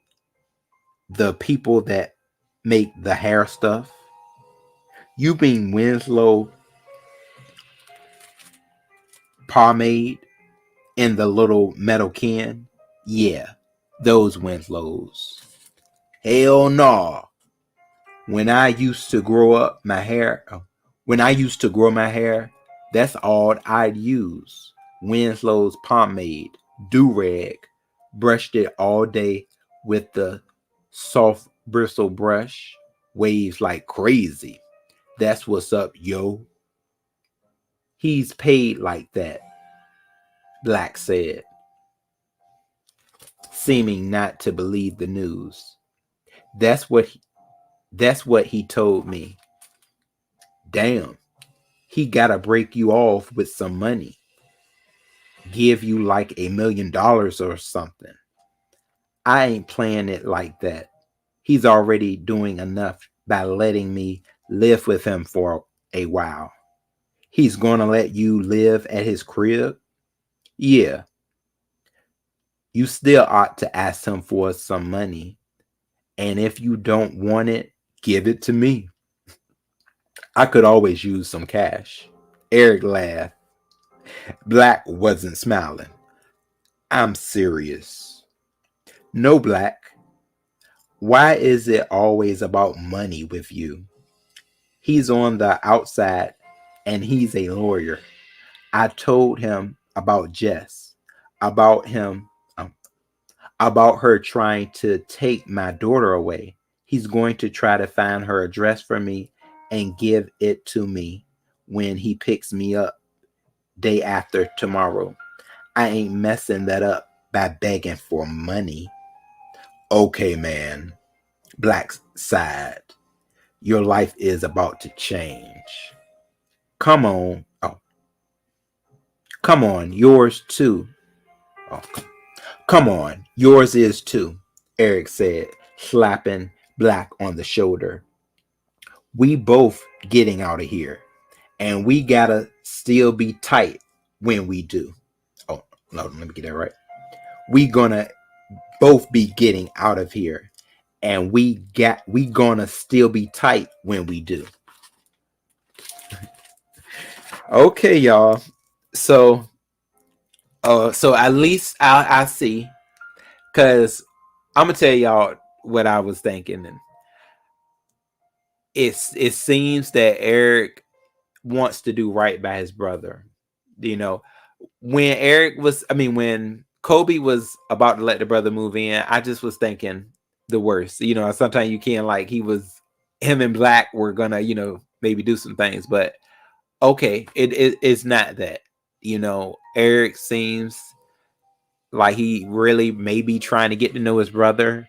the people that make the hair stuff. You mean Winslow pomade in the little metal can? Yeah, those Winslows. Hell no. When I used to grow up my hair, when I used to grow my hair, that's all I'd use. Winslow's pomade, do-rag, brushed it all day with the soft bristle brush, waves like crazy. That's what's up, yo. He's paid like that, Black said, seeming not to believe the news. That's what he told me. Damn. He gotta break you off with some money. Give you like $1 million or something. I ain't playing it like that. He's already doing enough by letting me live with him for a while. He's gonna let you live at his crib? Yeah. You still ought to ask him for some money. And if you don't want it, give it to me. I could always use some cash. Eric laughed. Black wasn't smiling. I'm serious. No, Black. Why is it always about money with you? He's on the outside and he's a lawyer. I told him about Jess, about him, about her trying to take my daughter away. He's going to try to find her address for me and give it to me when he picks me up day after tomorrow. I ain't messing that up by begging for money. Okay, man. Black sighed. Your life is about to change. Come on. Oh, come on. Yours too. Oh, come on. Yours is too. Eric said, slapping Black on the shoulder. We both getting out of here, and we gotta still be tight when we do. Oh, no, let me get that right. We gonna both be getting out of here, and we gonna still be tight when we do. Okay, y'all. So so at least I see, because I'm gonna tell y'all what I was thinking, and it seems that Eric wants to do right by his brother. You know, when Kobe was about to let the brother move in, I just was thinking the worst. You know, sometimes you can't, like, him and Black were gonna, maybe do some things, but okay, it's not that. Eric seems like he really may be trying to get to know his brother,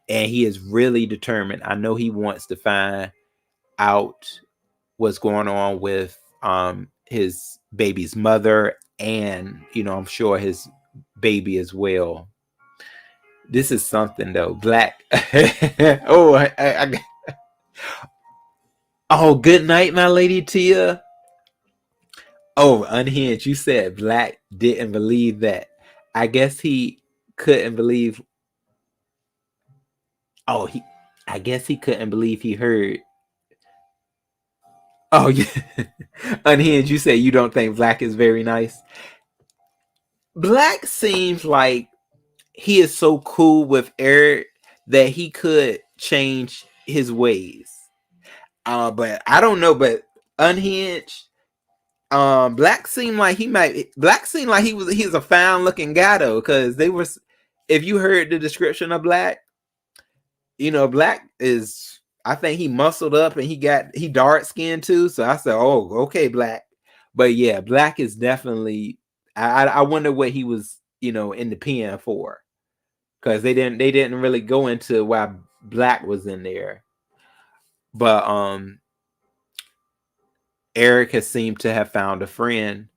and he is really determined. I know he wants to find out what's going on with his baby's mother, and I'm sure his baby as well. This is something though. Black. Oh, oh, good night, my lady Tia. Oh, Unhinged, you said Black didn't believe that. I guess he couldn't believe. Oh, I guess he couldn't believe he heard. Oh, yeah. Unhinged, you say you don't think Black is very nice. Black seems like he is so cool with Eric that he could change his ways. But I don't know. But Unhinged, Black seemed like he's a fine looking guy though, because if you heard the description of Black, Black is, I think he muscled up and he dark skinned too. So I said, oh, okay, Black. But yeah, Black is definitely. I wonder what he was, in the pen for, because they didn't really go into why Black was in there. But Eric has seemed to have found a friend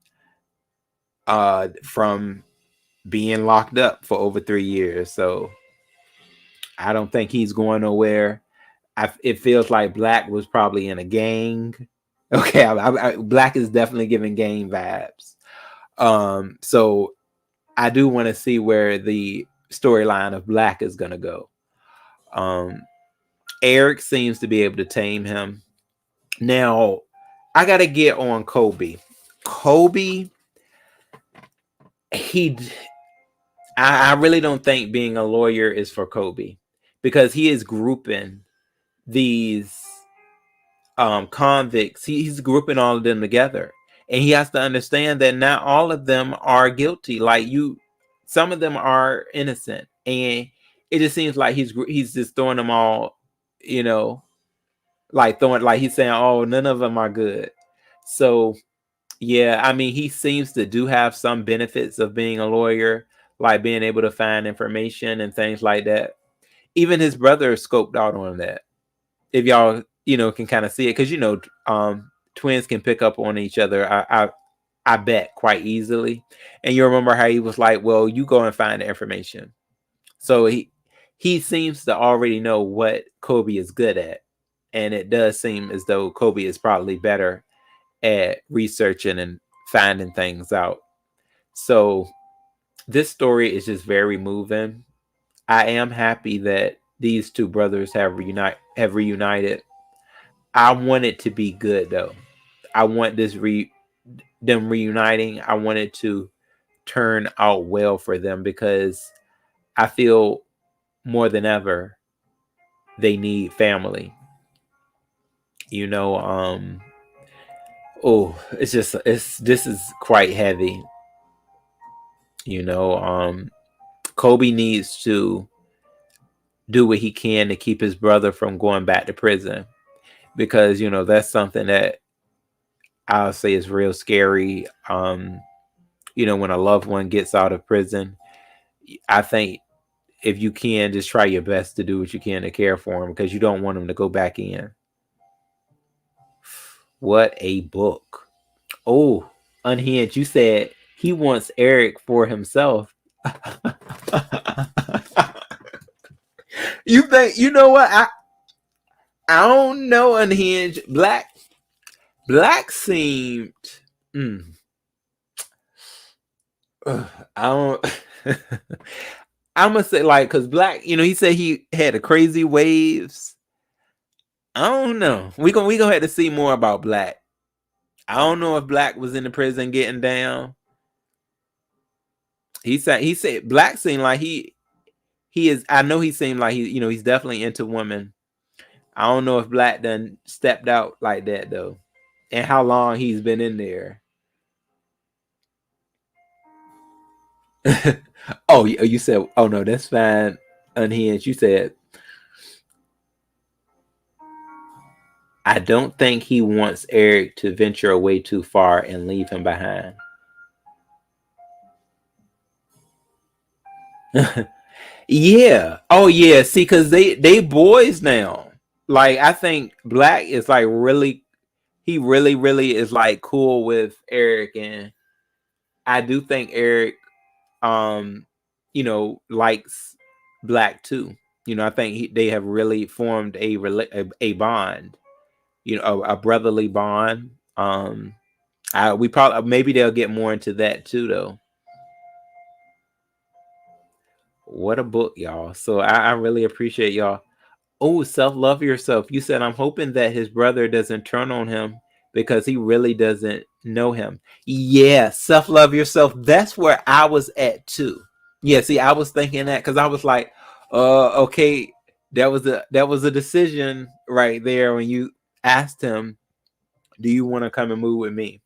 from being locked up for over 3 years. So I don't think he's going nowhere. It feels like Black was probably in a gang. Okay, Black is definitely giving gang vibes. So I do want to see where the storyline of Black is going to go. Eric seems to be able to tame him. Now, I got to get on Kobe. Kobe, I really don't think being a lawyer is for Kobe, because he is grouping these convicts. He's grouping all of them together, and he has to understand that not all of them are guilty. Some of them are innocent, and it just seems like he's just throwing them all, like he's saying, oh, none of them are good. So yeah, I mean, he seems to do have some benefits of being a lawyer, like being able to find information and things like that. Even his brother scoped out on that. If y'all, can kind of see it, because twins can pick up on each other. I bet quite easily. And you remember how he was like, "Well, you go and find the information." So he seems to already know what Kobe is good at, and it does seem as though Kobe is probably better at researching and finding things out. So this story is just very moving. I am happy that these two brothers have reunited. I want it to be good though. I want them reuniting. I want it to turn out well for them, because I feel more than ever they need family. This is quite heavy. Kobe needs to do what he can to keep his brother from going back to prison, because that's something that I'll say is real scary. When a loved one gets out of prison, I think if you can, just try your best to do what you can to care for him, because you don't want him to go back in. What a book. Oh, Unhinged, you said he wants Eric for himself. You think you know what? I don't know. Unhinged Black seemed. Mm, I don't. I'm gonna say like because Black, he said he had the crazy waves. I don't know. We gonna have to see more about Black. I don't know if Black was in the prison getting down. He said Black seemed like he is. I know he seemed like he's definitely into women. I don't know if Black done stepped out like that though, and how long he's been in there. Oh, you said, oh no, that's fine. Unhinged. You said, I don't think he wants Eric to venture away too far and leave him behind. Yeah. Oh yeah. See, because they boys now. Like I think Black is like really, he really is like cool with Eric, and I do think Eric, um, likes Black too. I think they have really formed a bond. A brotherly bond. We probably maybe they'll get more into that too, though. What a book, y'all! So I really appreciate y'all. Oh, self-love yourself. You said I'm hoping that his brother doesn't turn on him because he really doesn't know him. Yeah, self-love yourself. That's where I was at too. Yeah, see, I was thinking that because I was like, okay, that was a decision right there when you asked him, do you want to come and move with me?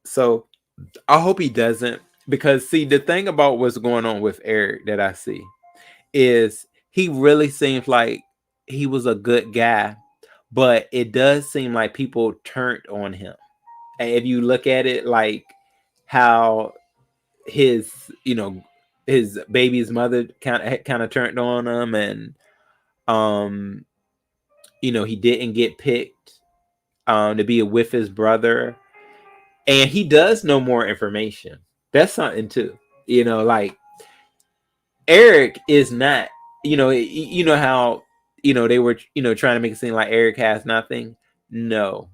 So I hope he doesn't, because see, the thing about what's going on with Eric that I see is he really seems like he was a good guy, but it does seem like people turned on him. And if you look at it like how his, his baby's mother kind of turned on him, and um, he didn't get picked to be with his brother, and he does know more information. That's something too. Like Eric is not. You know how they were trying to make it seem like Eric has nothing. No,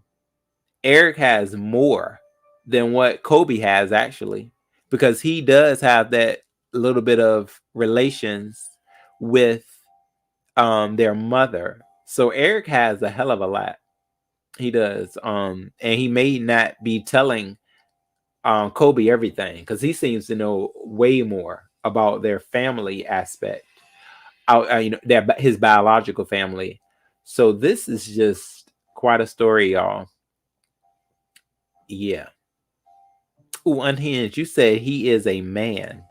Eric has more than what Kobe has actually, because he does have that little bit of relations with their mother. So Eric has a hell of a lot. He does. And he may not be telling Kobe everything, because he seems to know way more about their family aspect, his biological family. So this is just quite a story, y'all. Yeah. Ooh, Unhinged, you said he is a man.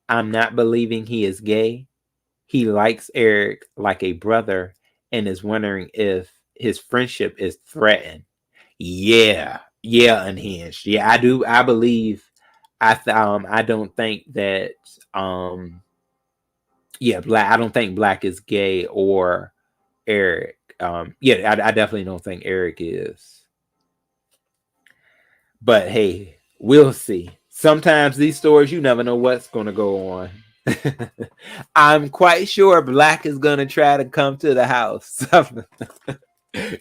I'm not believing he is gay. He likes Eric like a brother and is wondering if his friendship is threatened. Yeah. Yeah, Unhinged. Yeah, I do. I believe. I don't think that. Yeah, Black. I don't think Black is gay or Eric. Yeah, I definitely don't think Eric is. But hey, we'll see. Sometimes these stories, you never know what's going to go on. I'm quite sure Black is going to try to come to the house.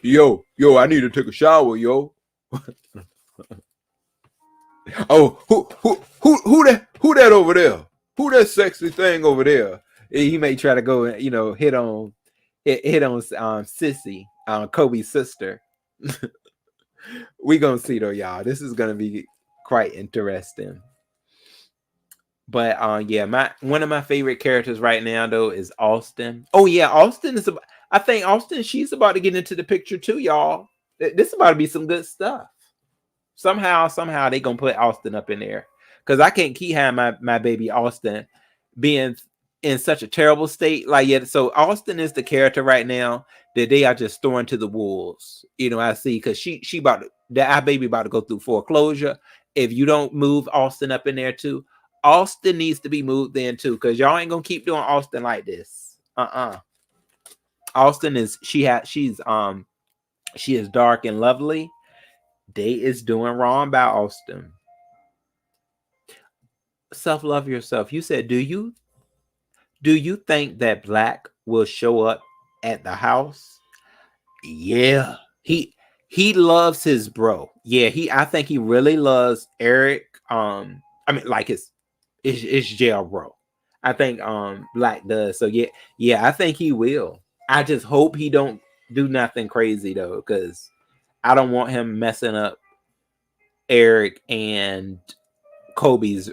Yo, I need to take a shower, yo. Oh, who that over there? Who that sexy thing over there? He may try to go, hit on Sissy, Kobe's sister. We gonna see though, y'all. This is gonna be quite interesting. But yeah, one of my favorite characters right now though is Austin. Oh yeah, Austin is. I think Austin, she's about to get into the picture too, y'all. This is about to be some good stuff. Somehow they gonna put Austin up in there, because I can't keep having my baby Austin being in such a terrible state. Like, yeah, so Austin is the character right now that they are just throwing to the wolves. I see, because she about to, that our baby about to go through foreclosure. If you don't move Austin up in there too, Austin needs to be moved in too, because y'all ain't gonna keep doing Austin like this. Austin is she is dark and lovely. They is doing wrong by Austin. Self-love yourself. You said, do you Do you think that Black will show up at the house? Yeah. He loves his bro. Yeah, I think he really loves Eric. I mean like it's jail bro. I think Black does. So yeah, I think he will. I just hope he don't do nothing crazy though, because I don't want him messing up Eric and Kobe's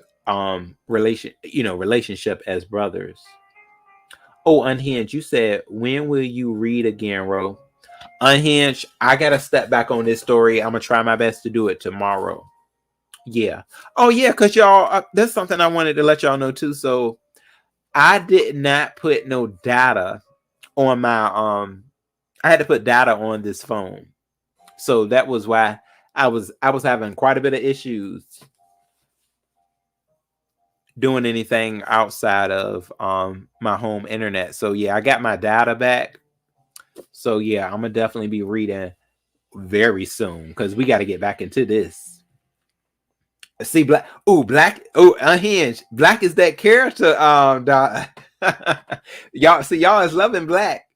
relationship as brothers. Oh, Unhinged, you said when will you read again, Ro? Unhinged, I gotta step back on this story. I'm gonna try my best to do it tomorrow. Yeah. Oh yeah, cause y'all, there's something I wanted to let y'all know too. So I did not put no data on my I had to put data on this phone. So that was why I was having quite a bit of issues doing anything outside of my home internet. So yeah, I got my data back. So yeah, I'm gonna definitely be reading very soon because we got to get back into this. See, Black. Oh, Black. Oh, Unhinged. Black is that character. Y'all see, y'all is loving Black.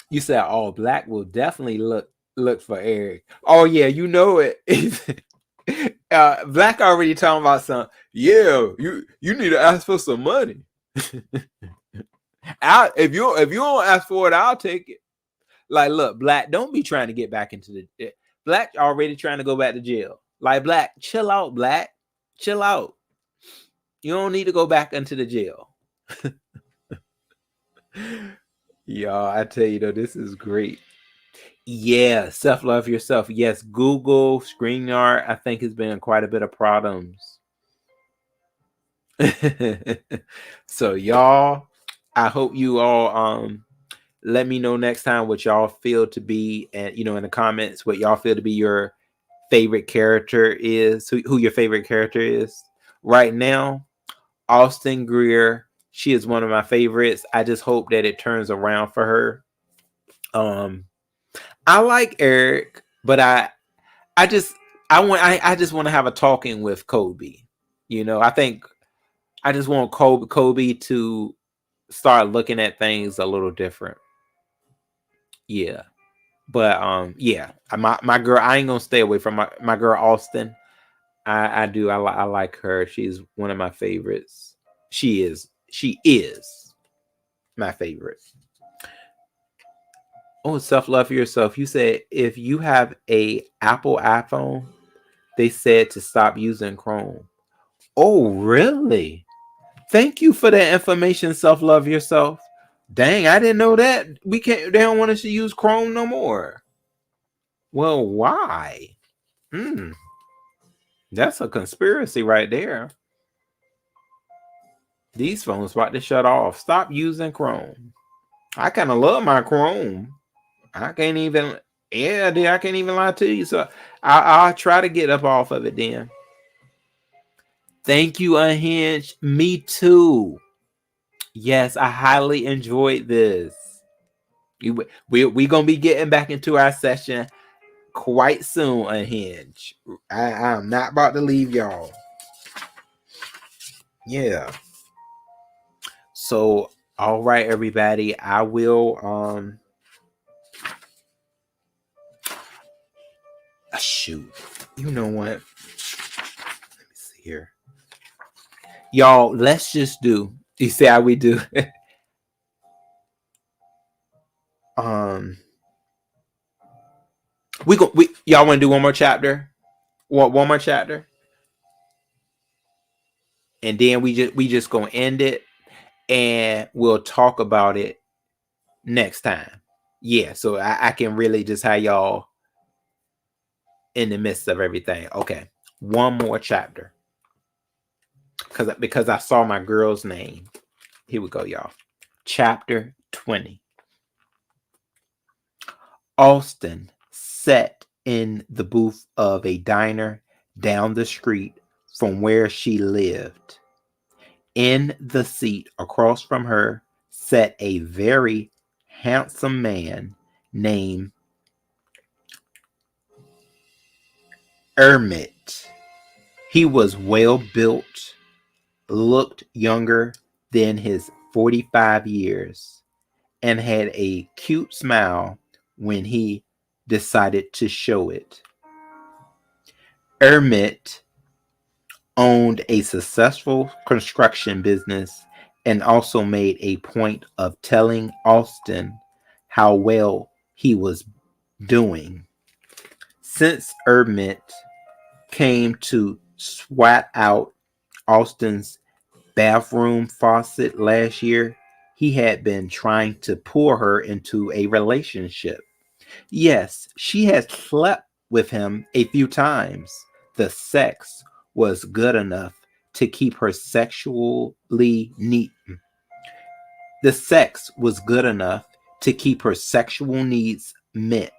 You said, "Oh, Black will definitely look for Eric." Oh yeah, you know it. Black already talking about some. Yeah, you need to ask for some money. If you don't ask for it, I'll take it. Like, look, Black, don't be trying to get back into the Black already trying to go back to jail. Like, Black, chill out, Black. Chill out. You don't need to go back into the jail. Y'all, I tell you though, this is great. Yeah, self-love yourself. Yes, Google, StreamYard, I think has been quite a bit of problems. So y'all, I hope you all let me know next time what y'all feel to be, and in the comments what y'all feel to be your favorite character is, who your favorite character is right now. Austin Greer, she is one of my favorites. I just hope that it turns around for her. I like Eric, but I just I just want to have a talking with Kobe. I think I just want Kobe to start looking at things a little different. Yeah. But yeah, my girl, I ain't gonna stay away from my girl Austin. I do. I like her. She's one of my favorites. She is my favorite. Oh, self-love for yourself. You said if you have a Apple iPhone, they said to stop using Chrome. Oh, really? Thank you for that information, self-love yourself. Dang, I didn't know that. We can't They don't want us to use Chrome no more. Well, why? Hmm. That's a conspiracy right there. These phones about to shut off. Stop using Chrome. I kind of love my Chrome. I can't even. Yeah, dude, I can't even lie to you. So I'll try to get up off of it then. Thank you, Unhinged. Me too. Yes, I highly enjoyed this. We gonna be getting back into our session quite soon, Unhinged. I'm not about to leave y'all. Yeah. So, all right, everybody. I will shoot. You know what? Let me see here. Y'all, let's just do. You see how we do? We y'all want to do one more chapter? One more chapter? And then we just gonna end it, and we'll talk about it next time. Yeah, so I can really just have y'all in the midst of everything. Okay, one more chapter, because I saw my girl's name. Here we go, y'all. Chapter 20. Austin sat in the booth of a diner down the street from where she lived. In the seat across from her sat a very handsome man named Ermit. He was well built, looked younger than his 45 years and had a cute smile when he decided to show it. Ermit owned a successful construction business and also made a point of telling Austin how well he was doing. Since Ermit came to swat out Austin's bathroom faucet last year, he had been trying to pull her into a relationship. Yes, she had slept with him a few times. The sex was good enough to keep her sexually neat. The sex was good enough to keep her sexual needs met.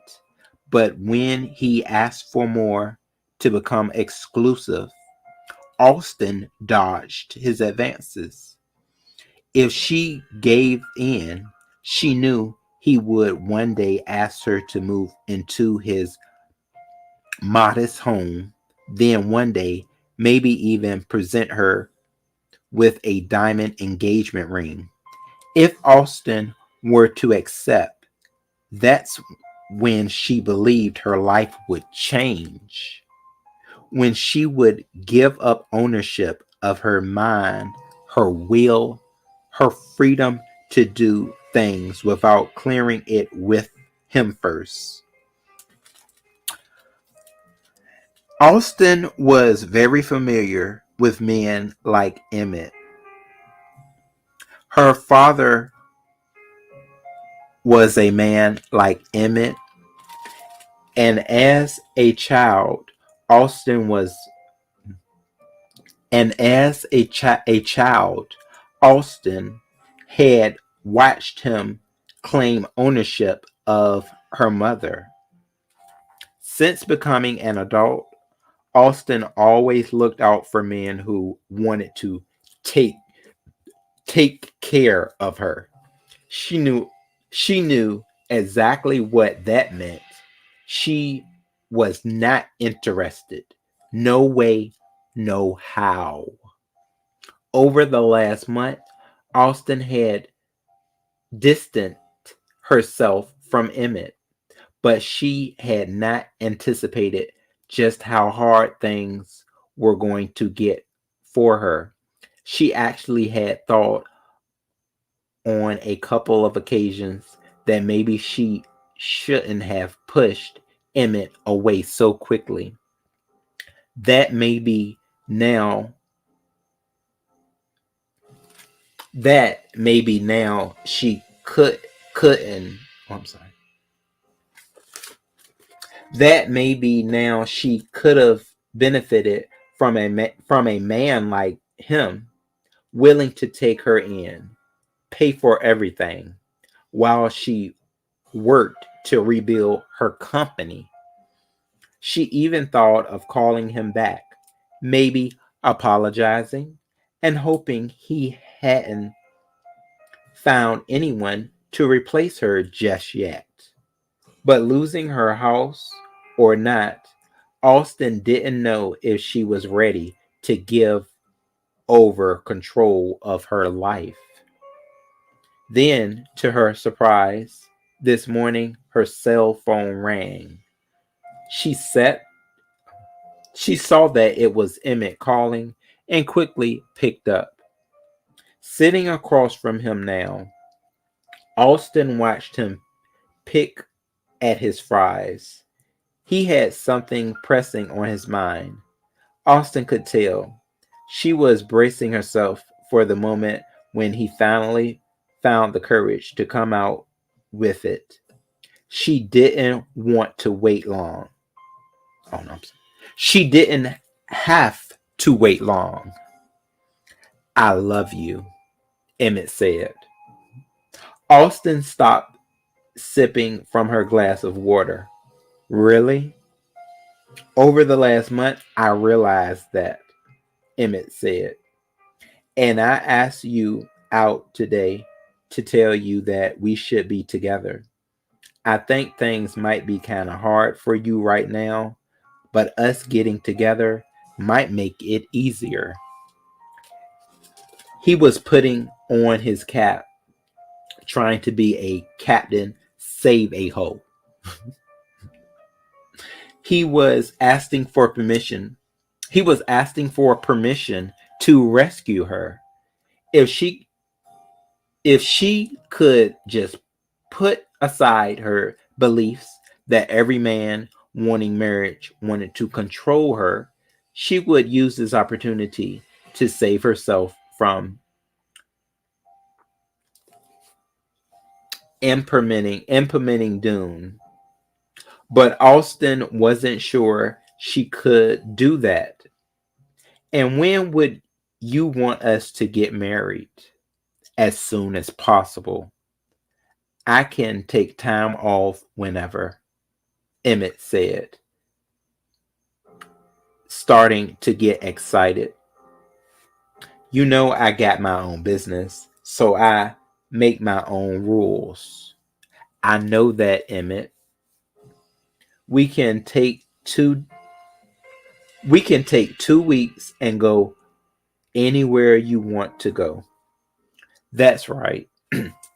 But when he asked for more to become exclusive, Austin dodged his advances. If she gave in, she knew he would one day ask her to move into his modest home, then one day maybe even present her with a diamond engagement ring. If Austin were to accept, that's when she believed her life would change. When she would give up ownership of her mind, her will, her freedom to do things without clearing it with him first. Austin was very familiar with men like Emmett. Her father was a man like Emmett, and as a child, Austin was, a child, Austin had watched him claim ownership of her mother. Since becoming an adult, Austin always looked out for men who wanted to take take care of her. She knew she knew exactly what that meant. She was not interested. No way, no how. Over the last month, Austin had distanced herself from Emmett, but she had not anticipated just how hard things were going to get for her. She actually had thought on a couple of occasions that maybe she shouldn't have pushed Emmett away so quickly. That maybe now now she couldn't oh, I'm sorry. That maybe now she could have benefited from a man like him, willing to take her in, pay for everything, while she worked to rebuild her company. She even thought of calling him back, maybe apologizing and hoping he hadn't found anyone to replace her just yet. But losing her house or not, Austin didn't know if she was ready to give over control of her life. Then, to her surprise, this morning her cell phone rang. She sat She saw that it was Emmett calling and quickly picked up. Sitting across from him now, Austin watched him pick at his fries. He had something pressing on his mind. Austin could tell. She was bracing herself for the moment when he finally found the courage to come out with it. She didn't want to wait long. Oh no, she didn't have to wait long. I love you, Emmett said. Austin stopped sipping from her glass of water. Really? Over the last month, I realized that, Emmett said. And I asked you out today to tell you that we should be together. I think things might be kind of hard for you right now, but us getting together might make it easier. He was putting on his cap, trying to be a captain, save a hoe. He was asking for permission. He was asking for permission to rescue her. If she could just put aside her beliefs that every man wanting marriage wanted to control her, she would use this opportunity to save herself from implementing doom. But Austin wasn't sure she could do that. And when would you want us to get married? As soon as possible. I can take time off whenever, Emmett said, starting to get excited. You know, I got my own business, so I make my own rules. I know that, Emmett. We can take two we can take 2 weeks and go anywhere you want to go. That's right.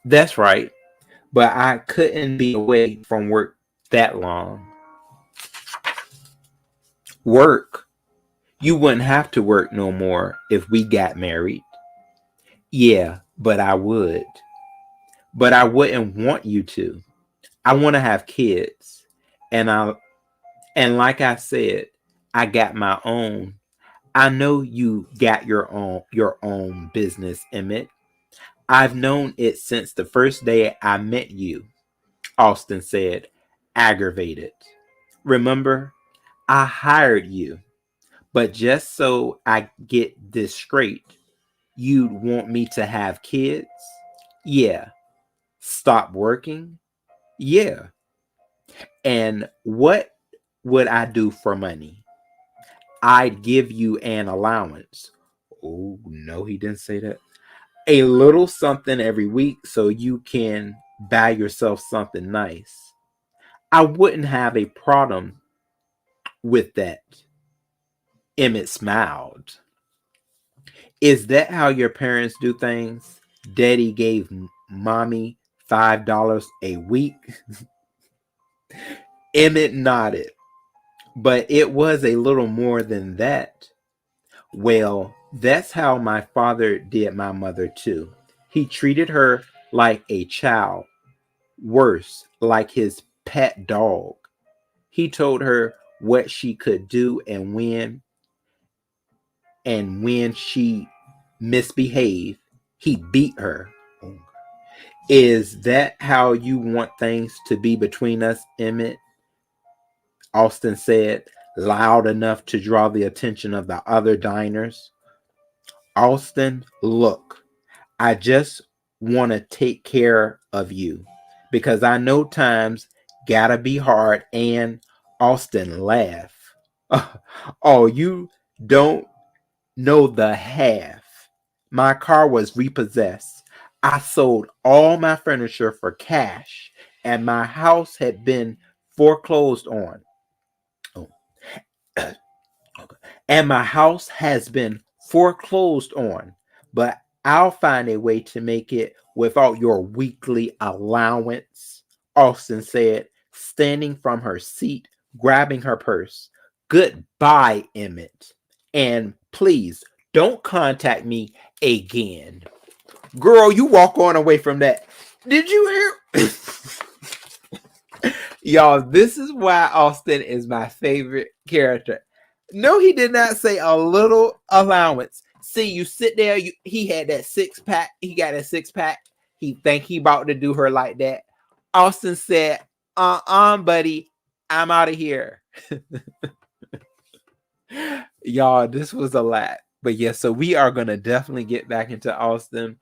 That's right. But I couldn't be away from work that long. Work? You wouldn't have to work no more if we got married. Yeah, but I would. But I wouldn't want you to. I want to have kids. And like I said, I got my own. I know you got your own business, Emmett. I've known it since the first day I met you, Austin said, aggravated. Remember, I hired you, but just so I get this straight, you'd want me to have kids? Yeah. Stop working? Yeah. And what would I do for money? I'd give you an allowance. Oh, no, he didn't say that. A little something every week so you can buy yourself something nice. I wouldn't have a problem with that. Emmett smiled. Is that how your parents do things? Daddy gave mommy $5 a week. Emmett nodded. But it was a little more than that. Well, that's how my father did my mother too. He treated her like a child, worse, like his pet dog. He told her what she could do and when she misbehaved, he beat her. Is that how you want things to be between us, Emmett? Austin said, loud enough to draw the attention of the other diners. Austin, look, I just want to take care of you because I know times gotta be hard. And Austin laughed. Oh, you don't know the half. My car was repossessed. I sold all my furniture for cash, and my house had been foreclosed on. Oh, and my house has been foreclosed on, but I'll find a way to make it without your weekly allowance, Austin said, standing from her seat, grabbing her purse. Goodbye, Emmett. And please don't contact me again. Girl, you walk on away from that. Did you hear? Y'all, this is why Austin is my favorite character. No, he did not say a little allowance. See, you sit there, he had that six pack. He got a six pack. He think he about to do her like that. Austin said, buddy, I'm out of here. Y'all, this was a lot. But yeah, so we are going to definitely get back into Austin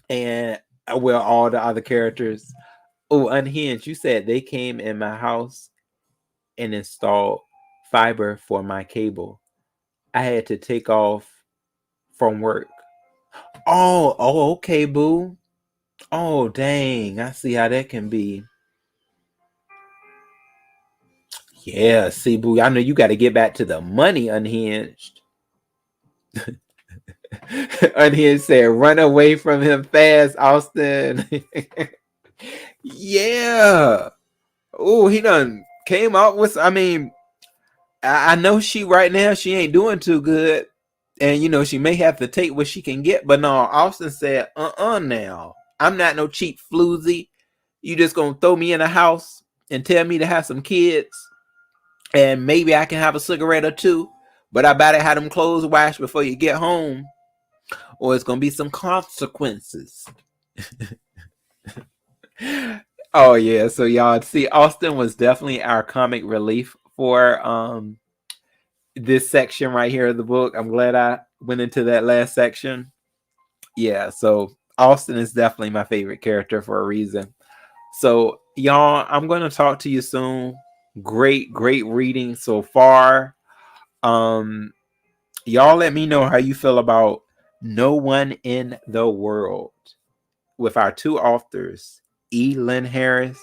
and all the other characters. Oh, Unhinged, you said they came in my house and installed fiber for my cable. I had to take off from work. Oh, okay, boo. Oh, dang. I see how that can be. Yeah, see, boo, I know you got to get back to the money, Unhinged. Unhinged said, "Run away from him fast, Austin." Yeah. Oh, he done came out with. I mean, I know she right now she ain't doing too good, and she may have to take what she can get. But no, Austin said, now I'm not no cheap floozy. You just gonna throw me in a house and tell me to have some kids, and maybe I can have a cigarette or two, but I better have them clothes washed before you get home, or it's gonna be some consequences. Oh yeah, so y'all see, Austin was definitely our comic relief for this section right here of the book. I'm glad I went into that last section. Yeah, so Austin is definitely my favorite character for a reason. So y'all, I'm going to talk to you soon. Great reading so far. Y'all let me know how you feel about No One in the World with our two authors, E. Lynn Harris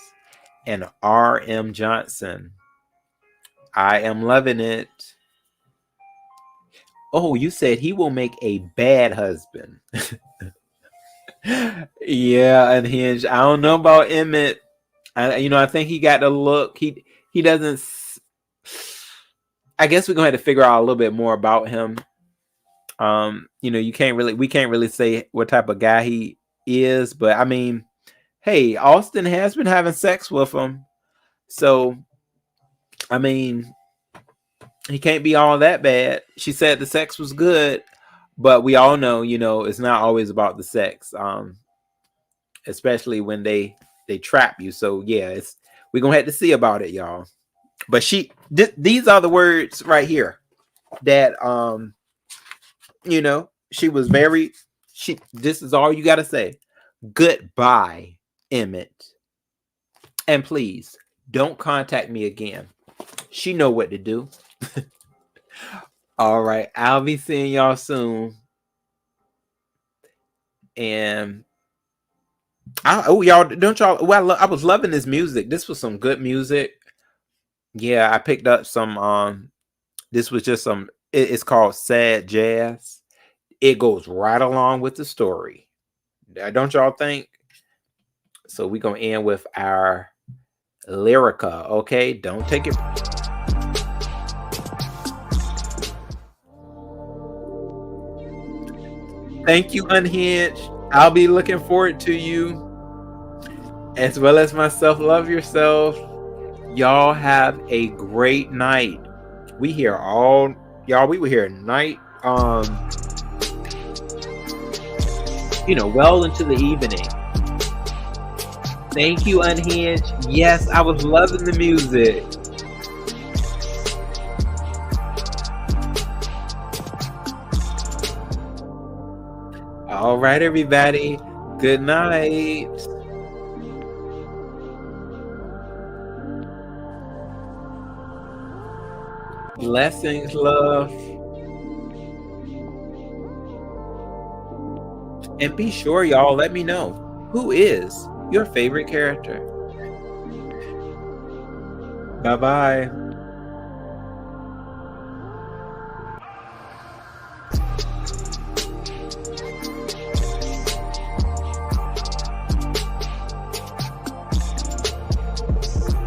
and R.M. Johnson. I am loving it. Oh, you said he will make a bad husband. Yeah, Unhinged. I don't know about Emmett. I think he got the look. He doesn't. I guess we're gonna have to figure out a little bit more about him. We can't really say what type of guy he is, but I mean, hey, Austin has been having sex with him, so I mean, he can't be all that bad. She said the sex was good, but we all know, it's not always about the sex. Especially when they trap you. So yeah, we're gonna have to see about it, y'all. But these are the words right here that she was very. This is all you gotta say. Goodbye, Emmett, and please don't contact me again. She know what to do. All right, I'll be seeing y'all soon. And y'all, don't y'all? Well, I was loving this music. This was some good music. Yeah, I picked up some. This was just some. It's called Sad Jazz. It goes right along with the story. Don't y'all think? So we're gonna end with our Lyrica. Okay, don't take it. Thank you, Unhinged. I'll be looking forward to you, as well as myself. Love yourself. Y'all have a great night. We here all y'all. We were here night. Well into the evening. Thank you, Unhinged. Yes, I was loving the music. All right, everybody. Good night. Blessings, love. And be sure, y'all, let me know who is your favorite character. Bye-bye.